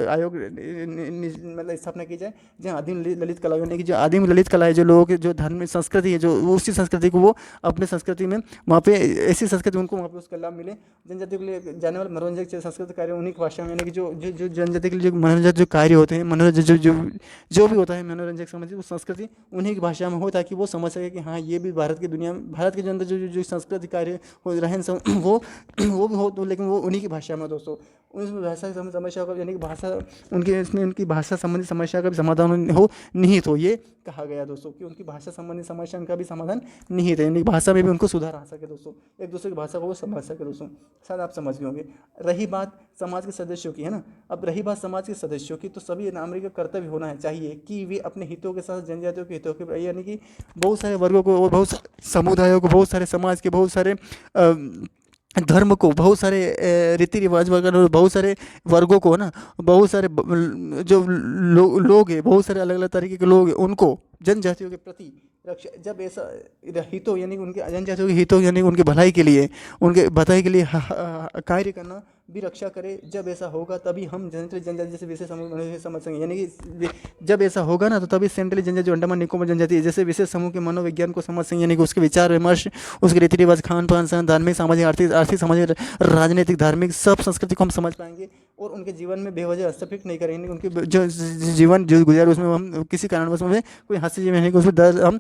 आयोग मतलब स्थापना की जाए जहाँ आदिम ललित कला यानी कि जो आदिम ललित कला है, जो लोगों की जो धर्म संस्कृति है, जो उसी संस्कृति को वो अपने संस्कृति में वहाँ पे ऐसी संस्कृति उनको वहाँ पे उसका लाभ मिले। जनजातियों के लिए जाने वाले मनोरंजक सांस्कृतिक कार्य उन्हीं की भाषा में, यानी कि जो जनजाति के लिए जो मनोरंजक जो कार्य होते हैं, मनोरंजक जो भी होता है मनोरंजक संबंधित, वो संस्कृति उन्हीं की भाषा में हो ताकि वो समझ सके कि हाँ ये भी भारत की दुनिया में, भारत के अंदर जो सांस्कृतिक कार्य हो रहन वो भी हो तो, लेकिन वो उन्हीं की भाषा में दोस्तों। उस भाषा समस्या का यानी कि भाषा उनकी भाषा संबंधी समस्या का भी समाधान हो निहित हो, ये कहा गया दोस्तों कि उनकी भाषा संबंधी समस्या का भी समाधान निहित है, यानी भाषा में भी उनको सुधार आ सके दोस्तों, एक दूसरे की भाषा को वो समझ सके दोस्तों। शायद आप समझ गए होंगे। रही बात समाज के सदस्यों की है ना, अब रही बात समाज के सदस्यों की, तो सभी नागरिक का कर्तव्य होना चाहिए कि वे अपने हितों के साथ जनजातियों के हितों के, यानी कि बहुत सारे वर्गों को और बहुत समुदायों को, बहुत सारे समाज के बहुत सारे धर्म को, बहुत सारे रीति रिवाज वगैरह, बहुत सारे वर्गों को ना, बहुत सारे जो लोग हैं, बहुत सारे अलग अलग तरीके के लोग हैं, उनको जनजातियों के प्रति रक्षा, जब ऐसा हितों यानी कि उनके जनजातियों के हितों यानी कि उनके भलाई के लिए, उनके भलाई के लिए कार्य करना भी रक्षा करे, जब ऐसा होगा तभी हम जनजाति जैसे विशेष समूह समझ सकेंगे। यानी कि जब ऐसा होगा ना तो तभी सेंट्रली जनजाति जो अंडमान निकोबार जनजाति है, जैसे विशेष समूह के मनोविज्ञान को समझ सकेंगे, यानी कि उसके विचार विमर्श, उसके रीति रिवाज, खान पान, धार्मिक सामाजिक आर्थिक आर्थिक सामाजिक राजनीतिक धार्मिक सब संस्कृति को हम समझ पाएंगे और उनके जीवन में बेवजह हस्तक्षेप नहीं करेंगे। उनके जो जीवन जो गुजारे उसमें हम किसी कारणवश में कोई हस्तक्षेप नहीं, उसमें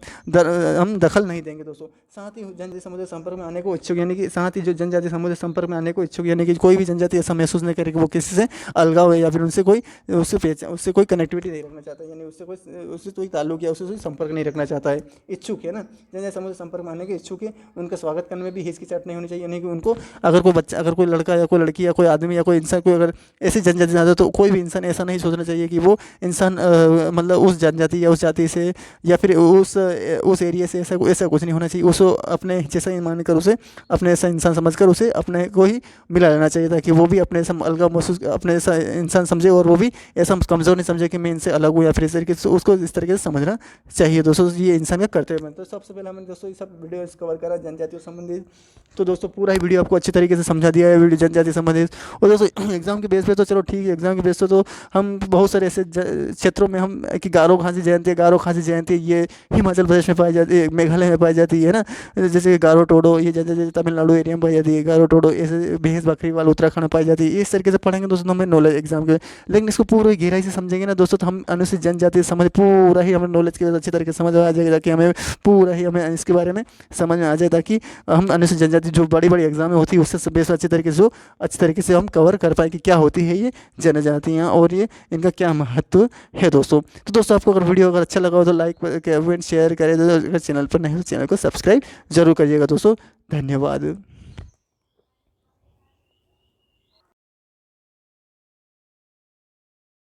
हम दखल नहीं देंगे दोस्तों। साथ ही जनजाति समुदाय संपर्क में आने को इच्छुक, यानी कि साथ ही जो जनजाति समुदाय संपर्क में आने को इच्छुक, यानी कि कोई भी जनजाति ऐसा महसूस नहीं करे कि वो किसी से अलगाव है या फिर उनसे कोई उससे कोई कनेक्टिविटी नहीं रखना चाहता, यानी उससे कोई ताल्लुक या उससे संपर्क नहीं रखना चाहता है, इच्छुक है ना, जनजाति समुदाय संपर्क में आने के इच्छुक है, उनका स्वागत करने में भी हिचकिचाहट नहीं होनी चाहिए। यानी कि उनको अगर कोई बच्चा, अगर कोई लड़का या कोई लड़की या कोई आदमी या कोई इंसान कोई अगर ऐसी जनजाति आता है तो कोई भी इंसान ऐसा नहीं सोचना चाहिए कि वो इंसान मतलब उस जनजाति या उस जाति से या फिर उस एरिया से ऐसा कुछ नहीं होना चाहिए। उसको अपने जैसा ही मानकर उसे अपने ऐसा इंसान समझकर उसे अपने को ही मिला लेना चाहिए, ताकि वो भी अपने ऐसा अलगाव महसूस अपने ऐसा इंसान समझे और वो भी ऐसा कमज़ोर नहीं समझे कि मैं इनसे अलग हूँ या फिर इस तरीके से, उसको इस तरीके से समझना चाहिए दोस्तों। ये इंसान का कर्तव्य बनता है। तो सबसे पहले हमने दोस्तों ये सब वीडियो कवर करा जनजातियों संबंधित, तो दोस्तों पूरा ही वीडियो आपको अच्छी तरीके से समझा दिया है वीडियो जनजाति संबंधित। और दोस्तों एग्जाम के बेस पे तो चलो ठीक है, एग्जाम के बेस पे तो हम बहुत सारे ऐसे क्षेत्रों में हम कि गारो खासी जयंती ये हिमाचल प्रदेश में पाई जाती है, मेघालय में पाई जाती है ना, जैसे गारो टोडो ये जैसे तमिलनाडु एरिया में पाई जाती है, गारो टोडो ऐसे भैंस बकरी वाल उत्तराखंड में पाई जाती है। इस तरीके से पढ़ेंगे दोस्तों हमें नॉलेज एग्जाम के, लेकिन इसको पूरी गहराई से समझेंगे ना दोस्तों तो हम अनुसूचित जनजाति समझ पूरा ही हमें नॉलेज के अच्छी तरीके से समझ आ जाएगा, ताकि हमें पूरा ही हमें इसके बारे में समझ में आ जाए, ताकि हम अनुसूचित जनजाति जो बड़ी बड़ी एग्जाम में होती है उससे बेस अच्छी तरीके से हम कवर कर पाए कि क्या होती है ये जनजातियाँ और ये इनका क्या महत्व है दोस्तों। तो दोस्तों आपको अगर वीडियो अगर अच्छा लगा हो तो लाइक कमेंट शेयर करें, अगर चैनल पर नहीं हो तो चैनल को सब्सक्राइब जरूर करिएगा दोस्तों। धन्यवाद।